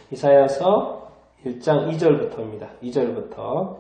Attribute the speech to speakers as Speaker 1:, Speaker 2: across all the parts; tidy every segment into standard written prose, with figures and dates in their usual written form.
Speaker 1: 이사야서 1장 2절부터입니다. 2절부터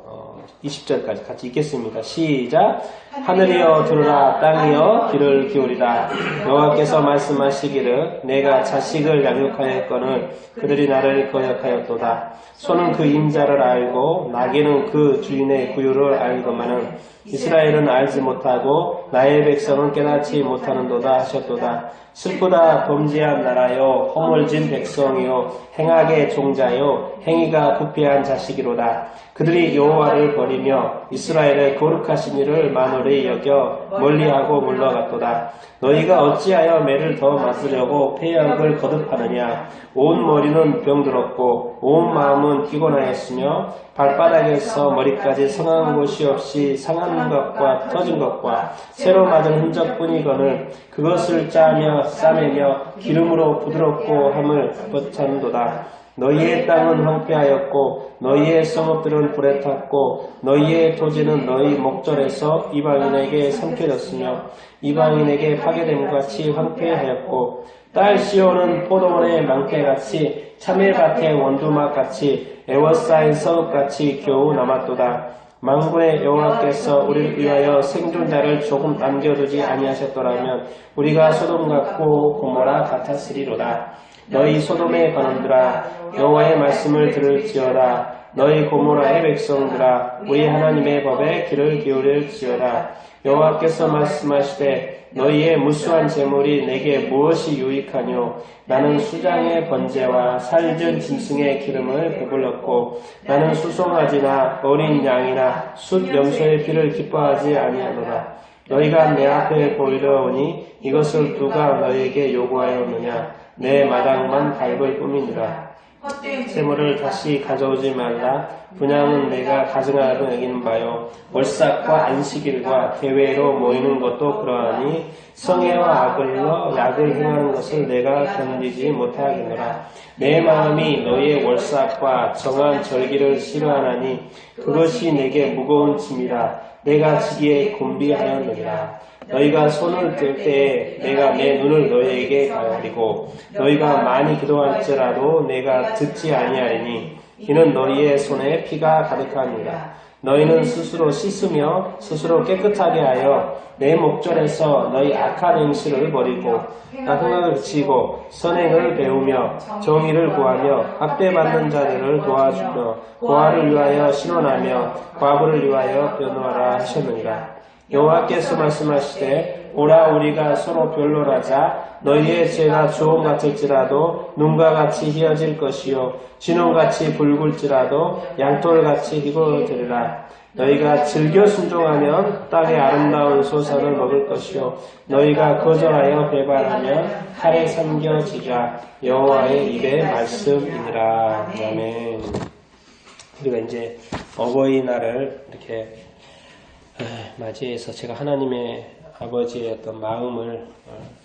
Speaker 1: 20절까지 같이 읽겠습니다. 시작. 하늘이여 들으라, 땅이여 귀를 기울이라. 여호와께서 말씀하시기를 내가 자식을 양육하였거늘 그들이 나를 거역하였도다. 소는 그 임자를 알고 나귀는 그 주인의 구유를 알거마는 이스라엘은 알지 못하고 나의 백성은 깨닫지 못하는도다 하셨도다. 슬프다 범죄한 나라요 허물진 백성이요 행악의 종자요 행위가 부패한 자식이로다. 그들이 여호와를 버리며 이스라엘의 거룩하신 이를 만홀히 여겨 멀리하고 물러갔도다. 너희가 어찌하여 매를 더 맞으려고 폐역을 거듭하느냐. 온 머리는 병들었고 온 마음은 피곤하였으며 발바닥에서 머리까지 성한 곳이 없이 상한 것과 터진 것과 새로 맞은 흔적뿐이거늘 그것을 짜며 싸매며 기름으로 부드럽고 함을 버찬도다. 너희의 땅은 황폐하였고 너희의 성읍들은 불에 탔고 너희의 토지는 너희 목전에서 이방인에게 삼켜졌으며 이방인에게 파괴됨 같이 황폐하였고 딸 시온은 포도원의 망태같이 참외밭의 원두막같이 에워싸인 서읍같이 겨우 남았도다. 만군의 여호와께서 우리를 위하여 생존자를 조금 남겨두지 아니하셨더라면 우리가 소돔 같고 고모라 같았으리로다. 너희 소돔의 관원들아 여호와의 말씀을 들을지어다. 너희 고모라의 백성들아 우리 하나님의 법에 귀를 기울일지어다. 여호와께서 말씀하시되 너희의 무수한 재물이 내게 무엇이 유익하뇨. 나는 수장의 번제와 살전 짐승의 기름을 배불렀고 나는 수송아지나 어린 양이나 숫 염소의 피를 기뻐하지 아니하노라. 너희가 내 앞에 보이려 오니 이것을 누가 너희에게 요구하였느냐. 내 마당만 밟을 뿐이니라. 세물을 다시 가져오지 말라. 분양은 내가 가증하라고 여기는 바요. 월삭과 안식일과 대회로 모이는 것도 그러하니 성애와 악을로 약을 행하는 것을 내가 견디지 못하겠노라. 내 마음이 너희의 월삭과 정한 절기를 싫어하나니 그것이 내게 무거운 짐이라. 내가 지기에 곤비하였느니라. 너희가 손을 들 때에 내가 내 눈을 너희에게 가리고 너희가 많이 기도할지라도 내가 듣지 아니하리니 이는 너희의 손에 피가 가득하니라. 너희는 스스로 씻으며 스스로 깨끗하게 하여 내 목전에서 너희 악한 행실을 버리고 악행을 그치고 선행을 배우며 정의를 구하며 학대받는 자들을 도와주며 고아를 위하여 신원하며 과부를 위하여 변호하라 하셨느니라. 여호와께서 말씀하시되 오라 우리가 서로 변론하자. 너희의 죄가 주홍 같을지라도 눈과 같이 희어질 것이요 진홍같이 붉을지라도 양털같이 희고되리라. 너희가 즐겨 순종하면 땅의 아름다운 소산을 먹을 것이요 너희가 거절하여 배반하면 칼에 삼겨지리라. 여호와의 입의 말씀이니라. 아멘. 우리가 이제 어버이날을 이렇게 맞이해서 제가 하나님의 아버지의 어떤 마음을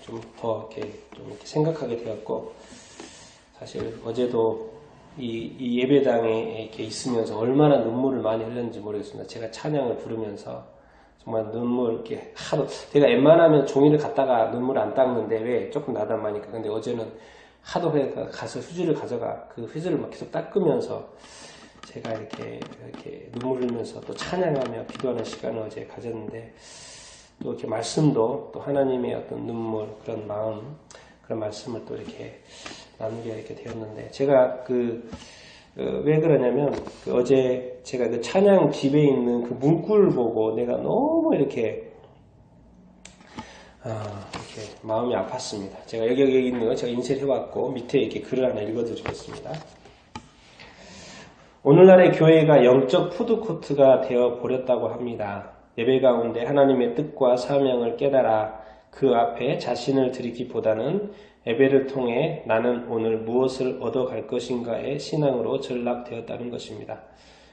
Speaker 1: 좀 더 이렇게 생각하게 되었고, 사실 어제도 이 예배당에 이렇게 있으면서 얼마나 눈물을 많이 흘렸는지 모르겠습니다. 제가 찬양을 부르면서 정말 눈물 이렇게 하도, 제가 웬만하면 종이를 갖다가 눈물 안 닦는데 왜 조금 나담하니까. 근데 어제는 하도 가서 휴지를 가져가 그 휴지를 막 계속 닦으면서 제가 이렇게 눈물 흘리면서 또 찬양하며 기도하는 시간을 어제 가졌는데, 또 이렇게 말씀도 또 하나님의 어떤 눈물, 그런 마음, 그런 말씀을 또 이렇게 나누게 이렇게 되었는데, 제가 왜 그러냐면, 어제 제가 그 찬양 집에 있는 그 문구를 보고 내가 너무 이렇게 마음이 아팠습니다. 제가 여기 있는 거 제가 인쇄를 해왔고, 밑에 이렇게 글을 하나 읽어드리겠습니다. 오늘날의 교회가 영적 푸드코트가 되어 버렸다고 합니다. 예배 가운데 하나님의 뜻과 사명을 깨달아 그 앞에 자신을 드리기보다는 예배를 통해 나는 오늘 무엇을 얻어갈 것인가의 신앙으로 전락되었다는 것입니다.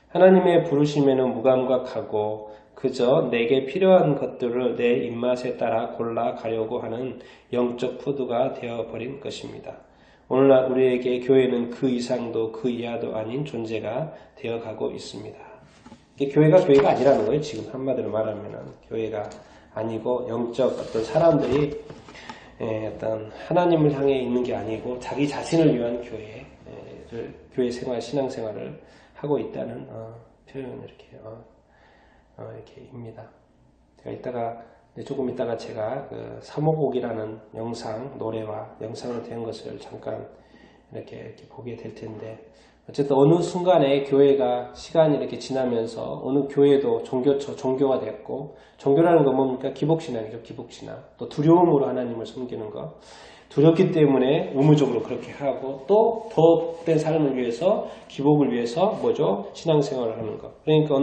Speaker 1: 하나님의 부르심에는 무감각하고 그저 내게 필요한 것들을 내 입맛에 따라 골라가려고 하는 영적 푸드가 되어버린 것입니다. 오늘날 우리에게 교회는 그 이상도 그 이하도 아닌 존재가 되어가고 있습니다. 교회가 아니라는 거예요. 지금 한마디로 말하면 교회가 아니고 영적 어떤 사람들이 어떤 하나님을 향해 있는 게 아니고 자기 자신을 위한 교회, 교회 생활, 신앙생활을 하고 있다는 표현 이렇게 입니다. 제가 조금 이따가 제가 그 사모곡이라는 영상, 노래와 영상으로 된 것을 잠깐 이렇게 보게 될 텐데, 어쨌든 어느 순간에 교회가 시간이 이렇게 지나면서 어느 교회도 종교가 됐고, 종교라는 건 뭡니까? 기복신앙이죠. 기복신앙. 또 두려움으로 하나님을 섬기는 것. 두렵기 때문에 의무적으로 그렇게 하고, 또 더 복된 삶을 위해서, 기복을 위해서 뭐죠? 신앙생활을 하는 것. 그러니까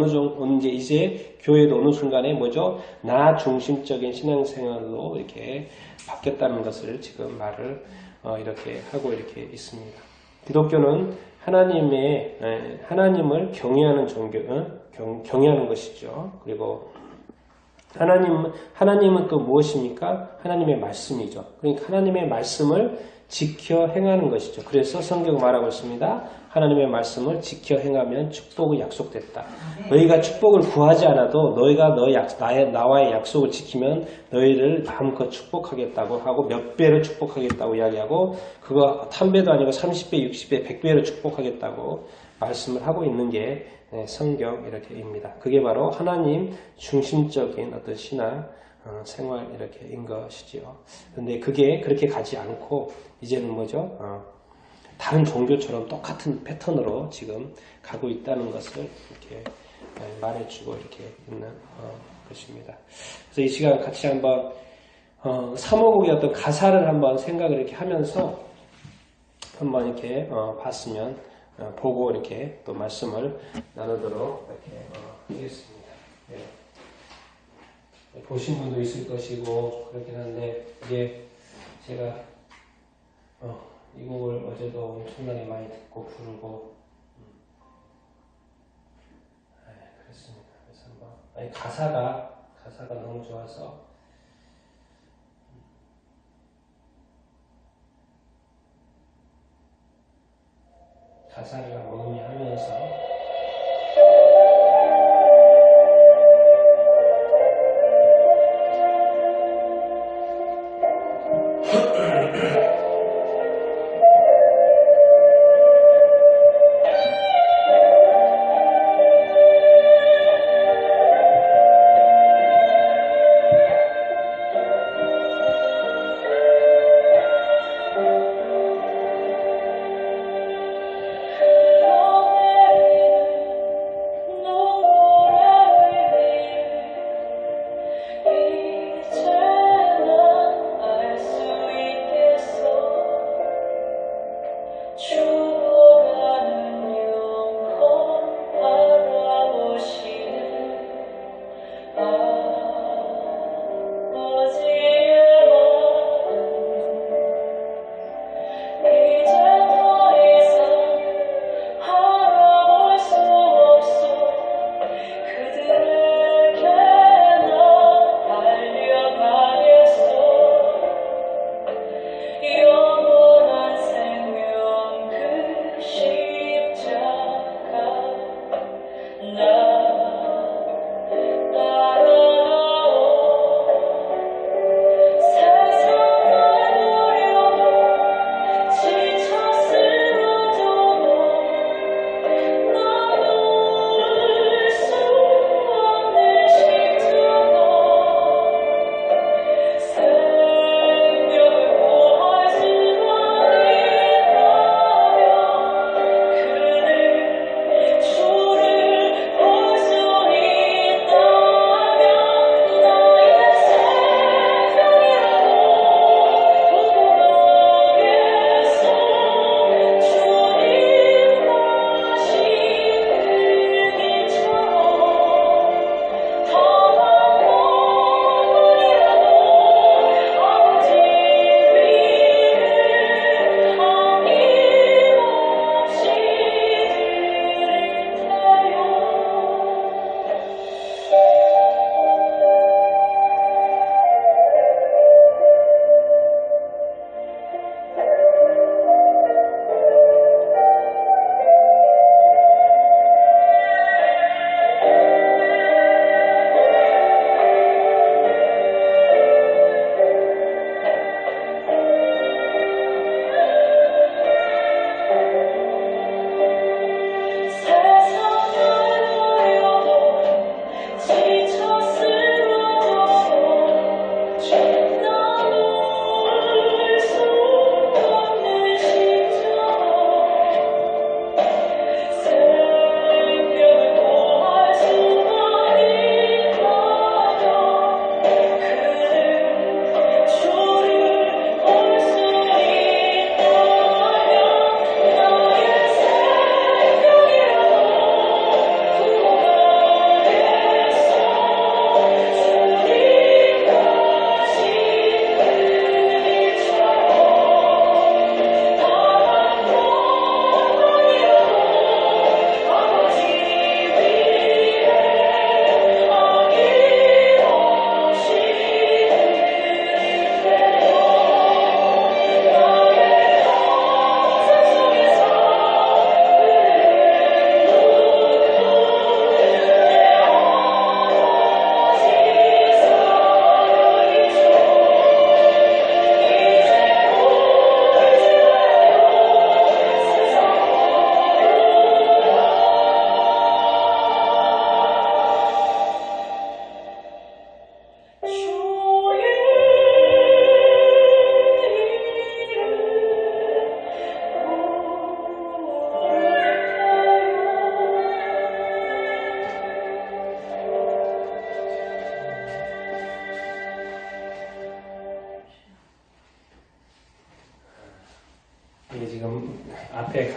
Speaker 1: 이제 교회도 어느 순간에 뭐죠? 나 중심적인 신앙생활로 이렇게 바뀌었다는 것을 지금 말을 이렇게 하고 이렇게 있습니다. 기독교는 하나님을 경외하는 종교, 경외하는 것이죠. 그리고 하나님은 또 무엇입니까? 하나님의 말씀이죠. 그러니까 하나님의 말씀을 지켜 행하는 것이죠. 그래서 성경은 말하고 있습니다. 하나님의 말씀을 지켜 행하면 축복이 약속됐다. 너희가 축복을 구하지 않아도 너희가 나와의 약속을 지키면 너희를 마음껏 축복하겠다고 하고 몇 배로 축복하겠다고 이야기하고, 그거 한 배도 아니고 30배, 60배, 100배로 축복하겠다고 말씀을 하고 있는 게 성경 이렇게입니다. 그게 바로 하나님 중심적인 어떤 신앙 생활 이렇게인 것이지요. 그런데 그게 그렇게 가지 않고 이제는 뭐죠? 다른 종교처럼 똑같은 패턴으로 지금 가고 있다는 것을 이렇게 말해주고 이렇게 있는 것입니다. 그래서 이 시간 같이 한번 사모곡의 어떤 가사를 한번 생각을 이렇게 하면서 한번 이렇게 봤으면 보고 이렇게 또 말씀을 나누도록 이렇게 하겠습니다. 네. 보신 분도 있을 것이고 그렇긴 한데, 이게 제가 이 곡을 어제도 엄청나게 많이 듣고 부르고 그랬습니다. 그래서 가사가 너무 좋아서 가사를 음미하면서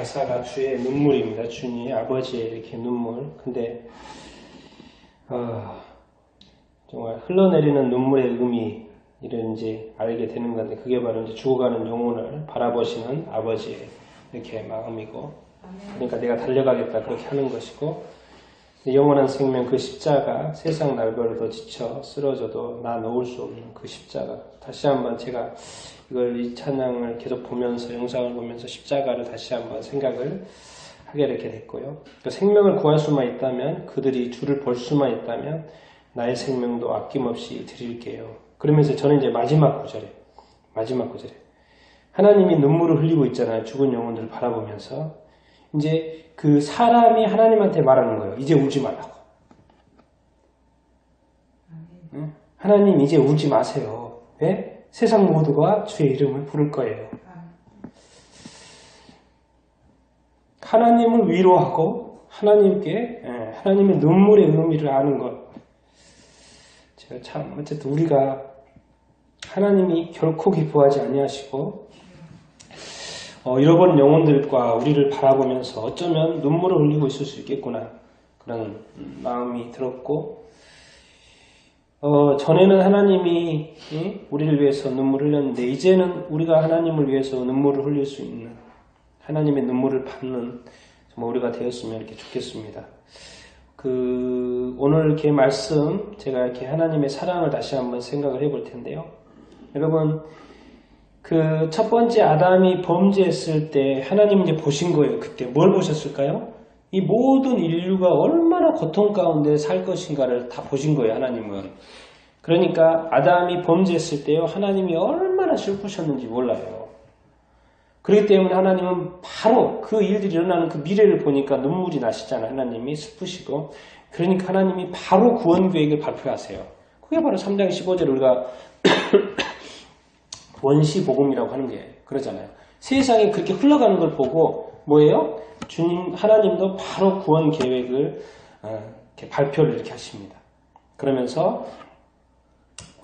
Speaker 1: 가사가 주의 눈물입니다. 주님 아버지의 이렇게 눈물. 근데 정말 흘러내리는 눈물의 의미 이런 이제 알게 되는 건데 그게 바로 이제 죽어가는 영혼을 바라보시는 아버지의 이렇게 마음이고 그러니까 내가 달려가겠다 그렇게 하는 것이고 영원한 생명 그 십자가 세상 날벼락도 지쳐 쓰러져도 나 놓을 수 없는 그 십자가 다시 한번 제가 이걸 이 찬양을 계속 보면서 영상을 보면서 십자가를 다시 한번 생각을 하게 이렇게 됐고요. 그 생명을 구할 수만 있다면 그들이 주를 볼 수만 있다면 나의 생명도 아낌없이 드릴게요. 그러면서 저는 이제 마지막 구절에 하나님이 눈물을 흘리고 있잖아요. 죽은 영혼들을 바라보면서 이제 그 사람이 하나님한테 말하는 거예요. 이제 울지 말라고. 응? 하나님 이제 울지 마세요. 왜? 세상 모두가 주의 이름을 부를 거예요. 하나님을 위로하고 하나님께 하나님의 눈물의 의미를 아는 것. 제가 참 어쨌든 우리가 하나님이 결코 기뻐하지 아니하시고 잃어버린 영혼들과 우리를 바라보면서 어쩌면 눈물을 흘리고 있을 수 있겠구나 그런 마음이 들었고 전에는 하나님이 우리를 위해서 눈물을 흘렸는데 이제는 우리가 하나님을 위해서 눈물을 흘릴 수 있는 하나님의 눈물을 받는 정말 우리가 되었으면 이렇게 좋겠습니다. 오늘 이렇게 말씀 제가 이렇게 하나님의 사랑을 다시 한번 생각을 해볼 텐데요. 여러분 그 첫 번째 아담이 범죄했을 때 하나님 이제 보신 거예요. 그때 뭘 보셨을까요? 이 모든 인류가 얼마나 고통 가운데 살 것인가를 다 보신 거예요. 하나님은. 그러니까 아담이 범죄했을 때요. 하나님이 얼마나 슬프셨는지 몰라요. 그렇기 때문에 하나님은 바로 그 일들이 일어나는 그 미래를 보니까 눈물이 나시잖아요. 하나님이 슬프시고. 그러니까 하나님이 바로 구원 계획을 발표하세요. 그게 바로 3장 15절에 우리가 원시복음이라고 하는 게 그러잖아요. 세상이 그렇게 흘러가는 걸 보고 뭐예요? 주님 하나님도 바로 구원 계획을 이렇게 발표를 이렇게 하십니다. 그러면서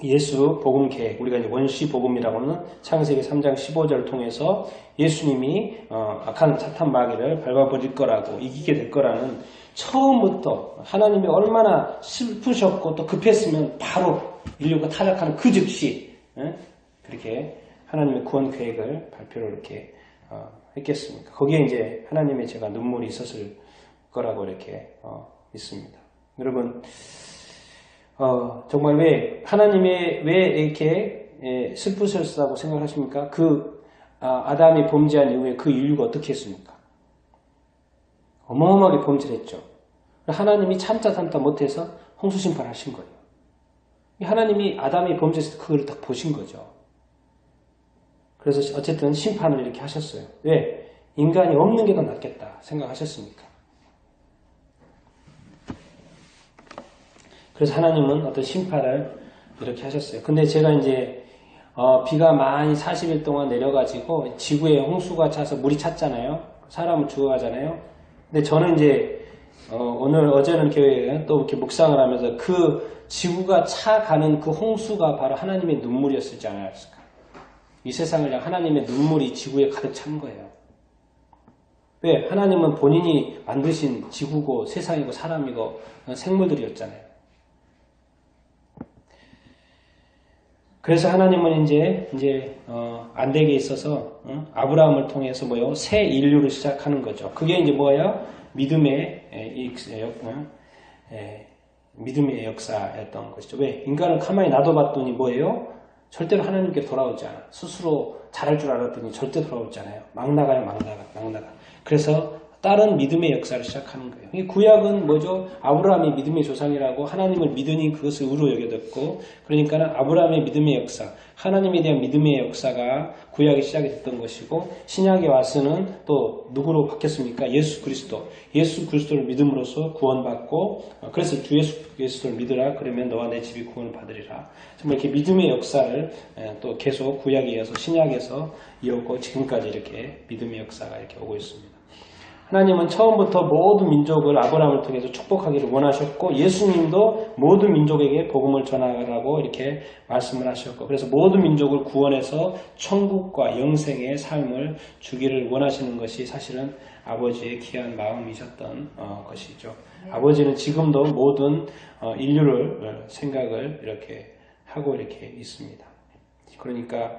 Speaker 1: 예수 복음 계획 우리가 이제 원시복음이라고 하는 창세기 3장 15절을 통해서 예수님이 악한 사탄 마귀를 밟아버릴 거라고 이기게 될 거라는 처음부터 하나님이 얼마나 슬프셨고 또 급했으면 바로 인류가 타락하는 그 즉시 그렇게 하나님의 구원 계획을 발표를 이렇게 했겠습니까? 거기에 이제 하나님의 제가 눈물이 있었을 거라고 이렇게 믿습니다. 여러분, 정말 왜 하나님의 왜 이렇게 슬프셨다고 생각하십니까? 아담이 범죄한 이후에 그 인류가 어떻게 했습니까? 어마어마하게 범죄를 했죠. 하나님이 참다 못해서 홍수 심판하신 거예요. 하나님이 아담이 범죄했을 때 그걸 딱 보신 거죠. 그래서 어쨌든 심판을 이렇게 하셨어요. 왜? 인간이 없는 게 더 낫겠다 생각하셨습니까? 그래서 하나님은 어떤 심판을 이렇게 하셨어요. 근데 제가 이제 비가 많이 40일 동안 내려가지고 지구에 홍수가 차서 물이 찼잖아요. 사람은 죽어가잖아요. 근데 저는 이제 어제는 이렇게 또 이렇게 묵상을 하면서 그 지구가 차가는 그 홍수가 바로 하나님의 눈물이었지 않았을까? 이 세상을 향한 하나님의 눈물이 지구에 가득 찬 거예요. 왜? 하나님은 본인이 만드신 지구고 세상이고 사람이고 생물들이었잖아요. 그래서 하나님은 이제 안 되게 있어서 아브라함을 통해서 뭐요? 새 인류를 시작하는 거죠. 그게 이제 뭐예요? 믿음의 역사였던 것이죠. 왜? 인간을 가만히 놔둬봤더니 뭐예요? 절대로 하나님께 돌아오지 않아. 스스로 잘할 줄 알았더니 절대 돌아오지 않아요. 막 나가. 그래서 다른 믿음의 역사를 시작하는 거예요. 이 구약은 뭐죠? 아브라함이 믿음의 조상이라고 하나님을 믿으니 그것을 의로 여겨졌고, 그러니까 아브라함의 믿음의 역사, 하나님에 대한 믿음의 역사가 구약이 시작이 됐던 것이고, 신약에 와서는 또 누구로 바뀌었습니까? 예수 그리스도를 믿음으로써 구원받고, 그래서 주 예수 그리스도를 믿으라. 그러면 너와 내 집이 구원을 받으리라. 정말 이렇게 믿음의 역사를 또 계속 구약에 이어서 신약에서 이어오고 지금까지 이렇게 믿음의 역사가 이렇게 오고 있습니다. 하나님은 처음부터 모든 민족을 아브라함을 통해서 축복하기를 원하셨고 예수님도 모든 민족에게 복음을 전하라고 이렇게 말씀을 하셨고 그래서 모든 민족을 구원해서 천국과 영생의 삶을 주기를 원하시는 것이 사실은 아버지의 귀한 마음이셨던 것이죠. 아버지는 지금도 모든 인류를 생각을 이렇게 하고 이렇게 있습니다. 그러니까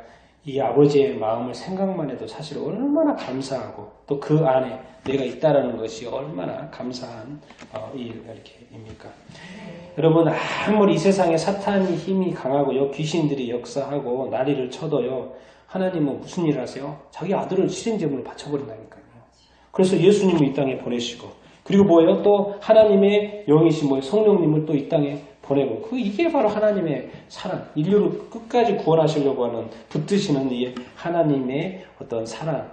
Speaker 1: 이 아버지의 마음을 생각만 해도 사실 얼마나 감사하고 또 그 안에 내가 있다라는 것이 얼마나 감사한 일입니까? 여러분 아무리 이 세상에 사탄이 힘이 강하고요 귀신들이 역사하고 난리를 쳐도요 하나님은 무슨 일을 하세요? 자기 아들을 희생제물로 바쳐버린다니까요. 그래서 예수님을 이 땅에 보내시고 그리고 뭐예요? 또 하나님의 영이신 뭐예요? 성령님을 또 이 땅에 보내고 이게 바로 하나님의 사랑 인류를 끝까지 구원하시려고 하는 붙드시는 이 하나님의 어떤 사랑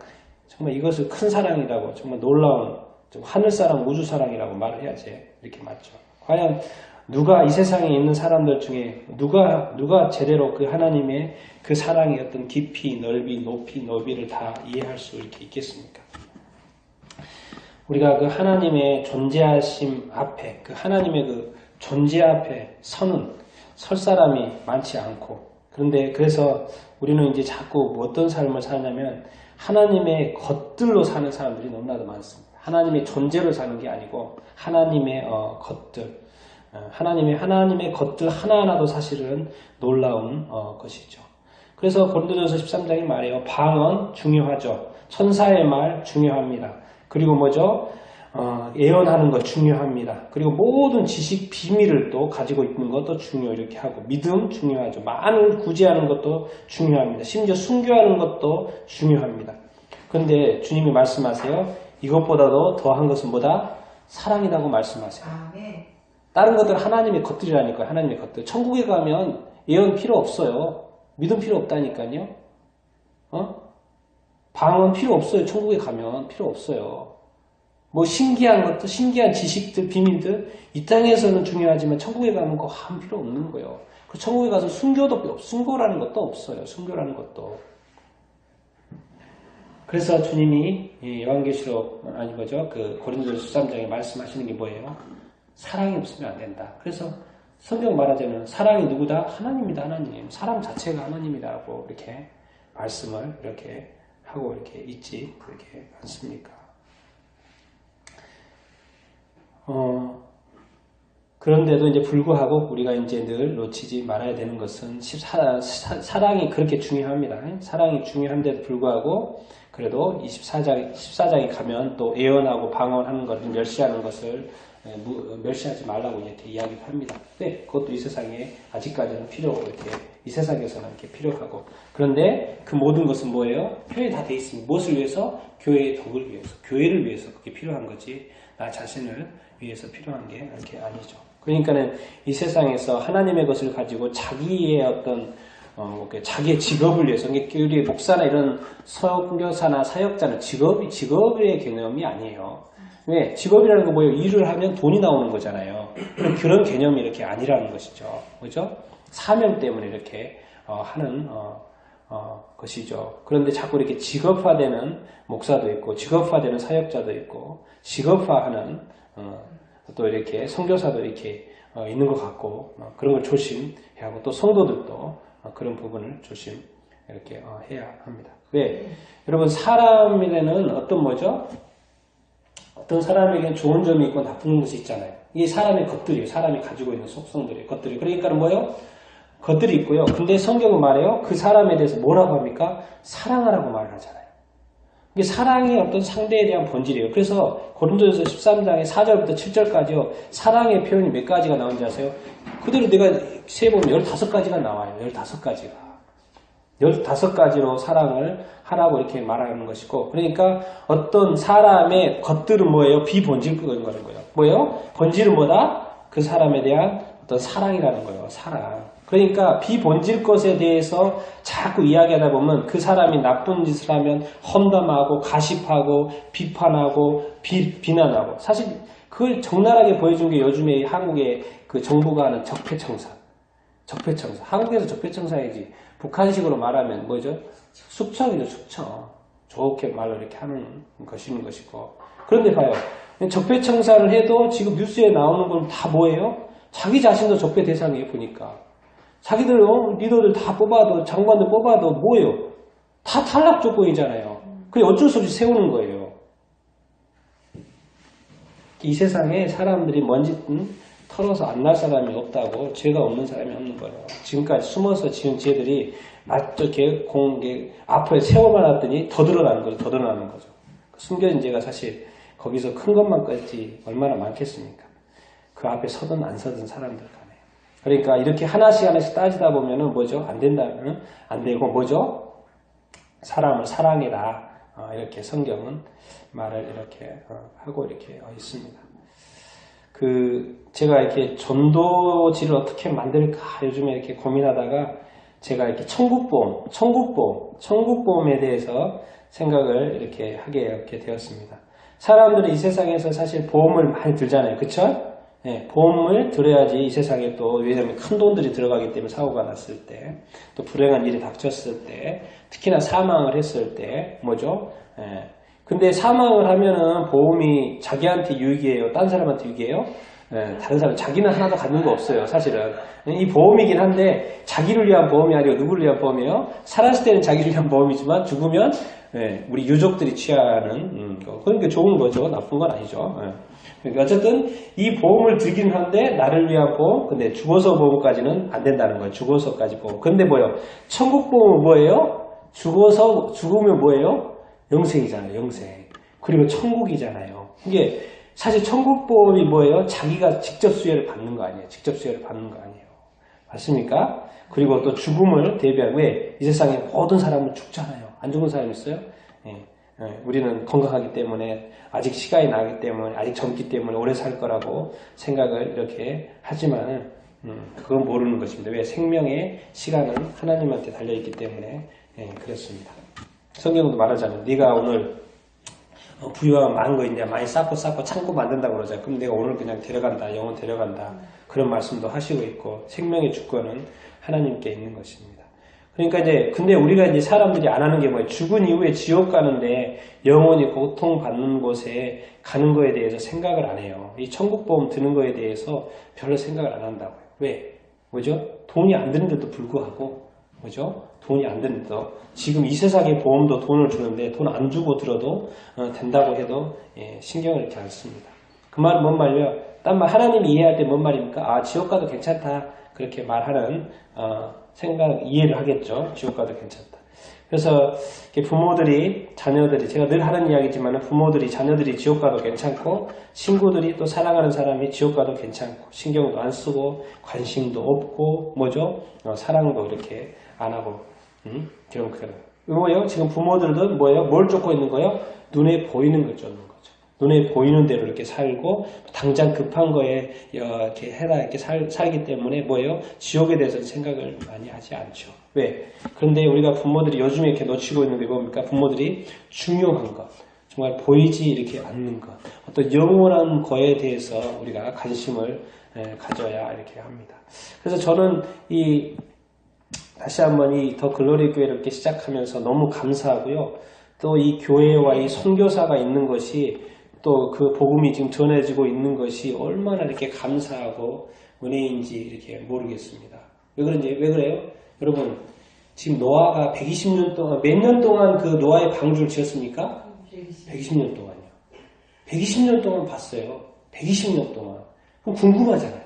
Speaker 1: 정말 이것을 큰 사랑이라고 정말 놀라운 하늘사랑 우주사랑이라고 말을 해야지 이렇게 맞죠. 과연 누가 이 세상에 있는 사람들 중에 누가 제대로 그 하나님의 그 사랑의 어떤 깊이 넓이 높이 너비를 다 이해할 수 이렇게 있겠습니까? 우리가 그 하나님의 존재하심 앞에 그 하나님의 그 존재 앞에 설 사람이 많지 않고 그래서 우리는 이제 자꾸 어떤 삶을 사냐면 하나님의 것들로 사는 사람들이 너무나도 많습니다. 하나님의 존재로 사는 게 아니고 하나님의 것들 하나님의 것들 하나하나도 사실은 놀라운 것이죠. 그래서 고린도전서 13장에 말해요. 방언 중요하죠. 천사의 말 중요합니다. 그리고 뭐죠? 예언하는 것 중요합니다. 그리고 모든 지식 비밀을 또 가지고 있는 것도 중요 이렇게 하고 믿음 중요하죠. 만을 구제하는 것도 중요합니다. 심지어 순교하는 것도 중요합니다. 그런데 주님이 말씀하세요. 이것보다도 더한 것은 뭐다? 사랑이라고 말씀하세요. 다른 것들은 하나님의 것들이라니까요. 하나님의 것들. 천국에 가면 예언 필요 없어요. 믿음 필요 없다니까요. 방언 필요 없어요. 천국에 가면 필요 없어요. 뭐 신기한 것도 신기한 지식들 비밀들 이 땅에서는 중요하지만 천국에 가면 그거 한 필요 없는 거예요. 그 천국에 가서 순교라는 것도 없어요. 순교라는 것도. 그래서 주님이 요한계시록 그 고린도전서 13장에 말씀하시는 게 뭐예요? 사랑이 없으면 안 된다. 그래서 성경 말하자면 사랑이 누구다? 하나님이다. 하나님. 사랑 자체가 하나님이라고 이렇게 말씀을 이렇게 하고 이렇게 있지 그렇게 않습니까? 그런데도 이제 불구하고 우리가 이제 늘 놓치지 말아야 되는 것은 사랑이 그렇게 중요합니다. 사랑이 중요한데도 불구하고 그래도 14장에 가면 또 예언하고 방언하는 것을 멸시하는 것을 멸시하지 말라고 이렇게 이야기를 합니다. 근데 그것도 이 세상에 아직까지는 이 세상에서는 이렇게 필요하고 그런데 그 모든 것은 뭐예요? 표현이 다 돼 있습니다. 무엇을 위해서? 교회의 덕을 위해서, 교회를 위해서 그게 필요한 거지 나 자신을 위해서 필요한 게 이렇게 아니죠. 그러니까는 이 세상에서 하나님의 것을 가지고 자기의 어떤 자기의 직업을 위해서 우리 목사나 이런 선교사나 사역자는 직업의 개념이 아니에요. 왜? 직업이라는 거 뭐예요? 일을 하면 돈이 나오는 거잖아요. 그런 개념이 이렇게 아니라는 것이죠. 그죠? 사명 때문에 이렇게 하는 것이죠. 그런데 자꾸 이렇게 직업화되는 목사도 있고 직업화되는 사역자도 있고 직업화하는 또 이렇게 선교사도 이렇게 있는 것 같고 그런 걸 조심해야 하고 또 성도들도 그런 부분을 조심 이렇게 해야 합니다. 왜? 여러분 사람에게는 어떤 사람에게는 좋은 점이 있고 나쁜 것이 있잖아요. 이게 사람의 것들이에요. 사람이 가지고 있는 속성들이에요. 것들이. 그러니까 뭐예요? 것들이 있고요. 근데 성경은 말해요. 그 사람에 대해서 뭐라고 합니까? 사랑하라고 말을 하잖아요. 이게 사랑의 어떤 상대에 대한 본질이에요. 그래서 고린도전서 13장의 4절부터 7절까지요. 사랑의 표현이 몇 가지가 나오는지 아세요? 그대로 내가 세보면 15가지가 나와요. 15가지가. 15가지로 사랑을 하라고 이렇게 말하는 것이고 그러니까 어떤 사람의 것들은 뭐예요? 비본질적인 거는 거예요. 뭐예요? 본질은 뭐다? 그 사람에 대한 어떤 사랑이라는 거예요. 사랑. 그러니까 비본질 것에 대해서 자꾸 이야기하다 보면 그 사람이 나쁜 짓을 하면 험담하고 가십하고 비판하고 비난하고 사실 그걸 적나라하게 보여준 게 요즘에 한국의 그 정부가 하는 적폐청사. 한국에서 적폐청사이지 북한식으로 말하면 뭐죠? 숙청이죠. 좋게 말로 이렇게 하는 것이고. 그런데 봐요. 적폐청산을 해도 지금 뉴스에 나오는 건 다 뭐예요? 자기 자신도 적폐 대상이에요, 보니까. 자기들, 리더들 다 뽑아도, 장관들 뽑아도 뭐예요? 다 탈락 조건이잖아요. 그게 어쩔 수 없이 세우는 거예요. 이 세상에 사람들이 먼지 털어서 안 날 사람이 없다고, 죄가 없는 사람이 없는 거예요. 지금까지 숨어서 지은 죄들이 어떻게 앞에 세워만놨더니 더 드러나는 거죠. 숨겨진 죄가 사실 거기서 큰 것만까지 얼마나 많겠습니까? 그 앞에 서든 안 서든 사람들 간에. 그러니까 이렇게 하나씩 따지다 보면은 뭐죠? 안 된다는, 안 되고 뭐죠? 사람을 사랑해라. 이렇게 성경은 말을 이렇게 하고 이렇게 있습니다. 제가 이렇게 전도지를 어떻게 만들까 요즘에 이렇게 고민하다가 제가 이렇게 천국보험에 대해서 생각을 이렇게 하게 되었습니다. 사람들은 이 세상에서 사실 보험을 많이 들잖아요. 그쵸? 네, 보험을 들어야지 이 세상에 또, 왜냐면 큰 돈들이 들어가기 때문에 사고가 났을 때, 또 불행한 일이 닥쳤을 때, 특히나 사망을 했을 때, 뭐죠? 예. 근데 사망을 하면은 보험이 자기한테 유익이에요? 딴 사람한테 유익이에요? 예, 다른 사람, 자기는 하나도 갖는 거 없어요, 사실은. 이 보험이긴 한데, 자기를 위한 보험이 아니고 누구를 위한 보험이에요? 살았을 때는 자기를 위한 보험이지만, 죽으면, 예, 우리 유족들이 취하는, 그러니까 좋은 거죠. 나쁜 건 아니죠. 예. 그러니까 어쨌든, 이 보험을 들긴 한데, 나를 위한 보험, 근데 죽어서 보험까지는 안 된다는 거예요. 죽어서까지 보험. 근데 뭐예요? 천국보험은 뭐예요? 죽으면 뭐예요? 영생이잖아요, 영생. 그리고 천국이잖아요. 이게 사실 천국보험이 뭐예요? 자기가 직접 수혜를 받는 거 아니에요. 직접 수혜를 받는 거 아니에요. 맞습니까? 그리고 또 죽음을 대비한, 왜? 이 세상에 모든 사람은 죽잖아요. 안 죽은 사람 있어요? 우리는 건강하기 때문에, 아직 시간이 나기 때문에, 아직 젊기 때문에 오래 살 거라고 생각을 이렇게 하지만, 그건 모르는 것입니다. 왜? 생명의 시간은 하나님한테 달려있기 때문에, 그렇습니다. 성경도 말하자면 네가 오늘 부유하면 많은 거 있냐, 많이 쌓고 창고 만든다고 그러잖아요. 그럼 내가 오늘 그냥 데려간다, 영혼 데려간다, 그런 말씀도 하시고 있고, 생명의 주권은 하나님께 있는 것입니다. 그러니까 근데 우리가 사람들이 안 하는 게 뭐예요? 죽은 이후에 지옥 가는데 영혼이 고통받는 곳에 가는 거에 대해서 생각을 안 해요. 이 천국보험 드는 거에 대해서 별로 생각을 안 한다고요. 왜? 뭐죠? 돈이 안 드는데도 불구하고, 뭐죠? 돈이 안 드는데도, 지금 이 세상의 보험도 돈을 주는데 돈 안 주고 들어도 된다고 해도 신경을 이렇게 안 씁니다. 그 말은 뭔 말이에요? 딴 말, 하나님이 이해할 때 뭔 말입니까? 지옥 가도 괜찮다, 그렇게 말하는 생각, 이해를 하겠죠. 지옥 가도 괜찮다. 그래서 부모들이, 자녀들이, 제가 늘 하는 이야기지만 부모들이, 자녀들이 지옥 가도 괜찮고, 친구들이 또 사랑하는 사람이 지옥 가도 괜찮고, 신경도 안 쓰고, 관심도 없고, 뭐죠? 사랑도 이렇게 안 하고, 그런 거예요. 뭐예요? 지금 부모들은 뭐예요? 뭘 쫓고 있는 거예요? 눈에 보이는 걸 쫓는 거죠. 눈에 보이는 대로 이렇게 살고, 당장 급한 거에 이렇게 해라, 이렇게 살기 때문에 뭐예요? 지옥에 대해서는 생각을 많이 하지 않죠. 왜? 그런데 우리가 부모들이 요즘에 이렇게 놓치고 있는 게 뭡니까? 부모들이 중요한 것, 정말 보이지 이렇게 않는 것, 어떤 영원한 거에 대해서 우리가 관심을 가져야 이렇게 합니다. 그래서 저는 다시 한번 이 더 글로리 교회를 이렇게 시작하면서 너무 감사하고요. 또 이 교회와 이 선교사가 있는 것이, 또 그 복음이 지금 전해지고 있는 것이 얼마나 이렇게 감사하고 은혜인지 이렇게 모르겠습니다. 왜 그래요? 여러분, 지금 노아가 120년 동안, 몇 년 동안 그 노아의 방주를 지었습니까? 120년 동안요. 120년 동안 봤어요. 120년 동안. 그럼 궁금하잖아요.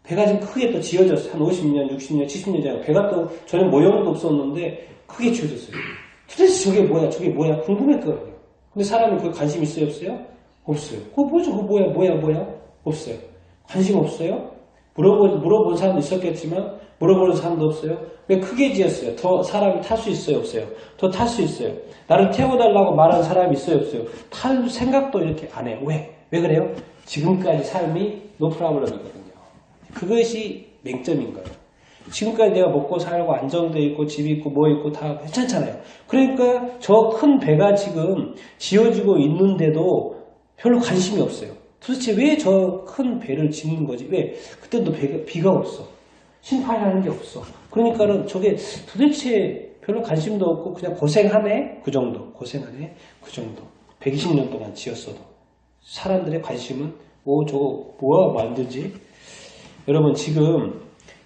Speaker 1: 배가 좀 크게 또 지어졌어요. 한 50년, 60년, 70년 전에 배가 또 전혀 모형도 없었는데 크게 지어졌어요. 도대체 저게 뭐야? 궁금했거든요. 근데 사람이 그에 관심 있어요, 없어요? 없어요. 그거 뭐죠? 그거 뭐야? 없어요. 관심 없어요? 물어본 사람도 있었겠지만 물어보는 사람도 없어요. 왜 크게 지었어요? 더 사람이 탈 수 있어요, 없어요? 더 탈 수 있어요. 나를 태워달라고 말하는 사람이 있어요, 없어요? 탈 생각도 이렇게 안 해요. 왜 그래요? 지금까지 삶이 노프라블럼이거든요. 그것이 맹점인 거예요. 지금까지 내가 먹고 살고 안정돼 있고 집 있고 뭐 있고 다 괜찮잖아요. 그러니까 저 큰 배가 지금 지어지고 있는데도 별로 관심이 없어요. 도대체 왜 저 큰 배를 짓는 거지? 왜? 그때도 비가 없어. 심판이라는 게 없어. 그러니까는 저게 도대체 별로 관심도 없고 그냥 고생하네 그 정도. 고생하네 그 정도. 120년 동안 지었어도 사람들의 관심은 저거 뭐가 만들지? 여러분 지금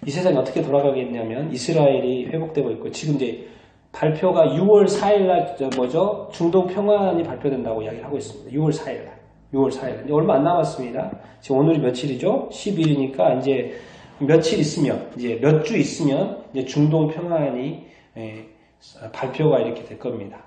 Speaker 1: 이 세상이 어떻게 돌아가겠냐면 이스라엘이 회복되고 있고 지금 이제 발표가 6월 4일날 중동 평안이 발표된다고 이야기를 하고 있습니다. 6월 4일날. 6월 4일. 이제 얼마 안 남았습니다. 지금 오늘이 며칠이죠? 10일이니까 이제 며칠 있으면, 이제 몇 주 있으면 이제 중동 평안이 발표가 이렇게 될 겁니다.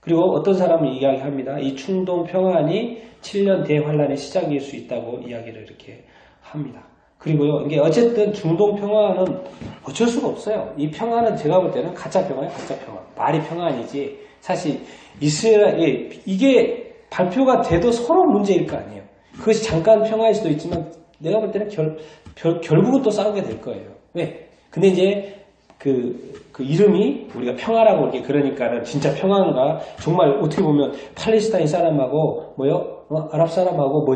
Speaker 1: 그리고 어떤 사람은 이야기합니다. 이 중동 평안이 7년 대환란의 시작일 수 있다고 이야기를 이렇게 합니다. 그리고요, 이게 어쨌든 중동 평화는 어쩔 수가 없어요. 이 평화는 제가 볼 때는 가짜 평화예요, 가짜 평화. 말이 평화이지. 사실 이스라엘, 이게 발표가 돼도 서로 문제일 거 아니에요. 그것이 잠깐 평화일 수도 있지만 내가 볼 때는 결국은 또 싸우게 될 거예요. 왜? 근데 이제 그 이름이 우리가 평화라고 이렇게 그러니까는 진짜 평화인가? 정말 어떻게 보면 팔레스타인 사람하고 아랍 사람하고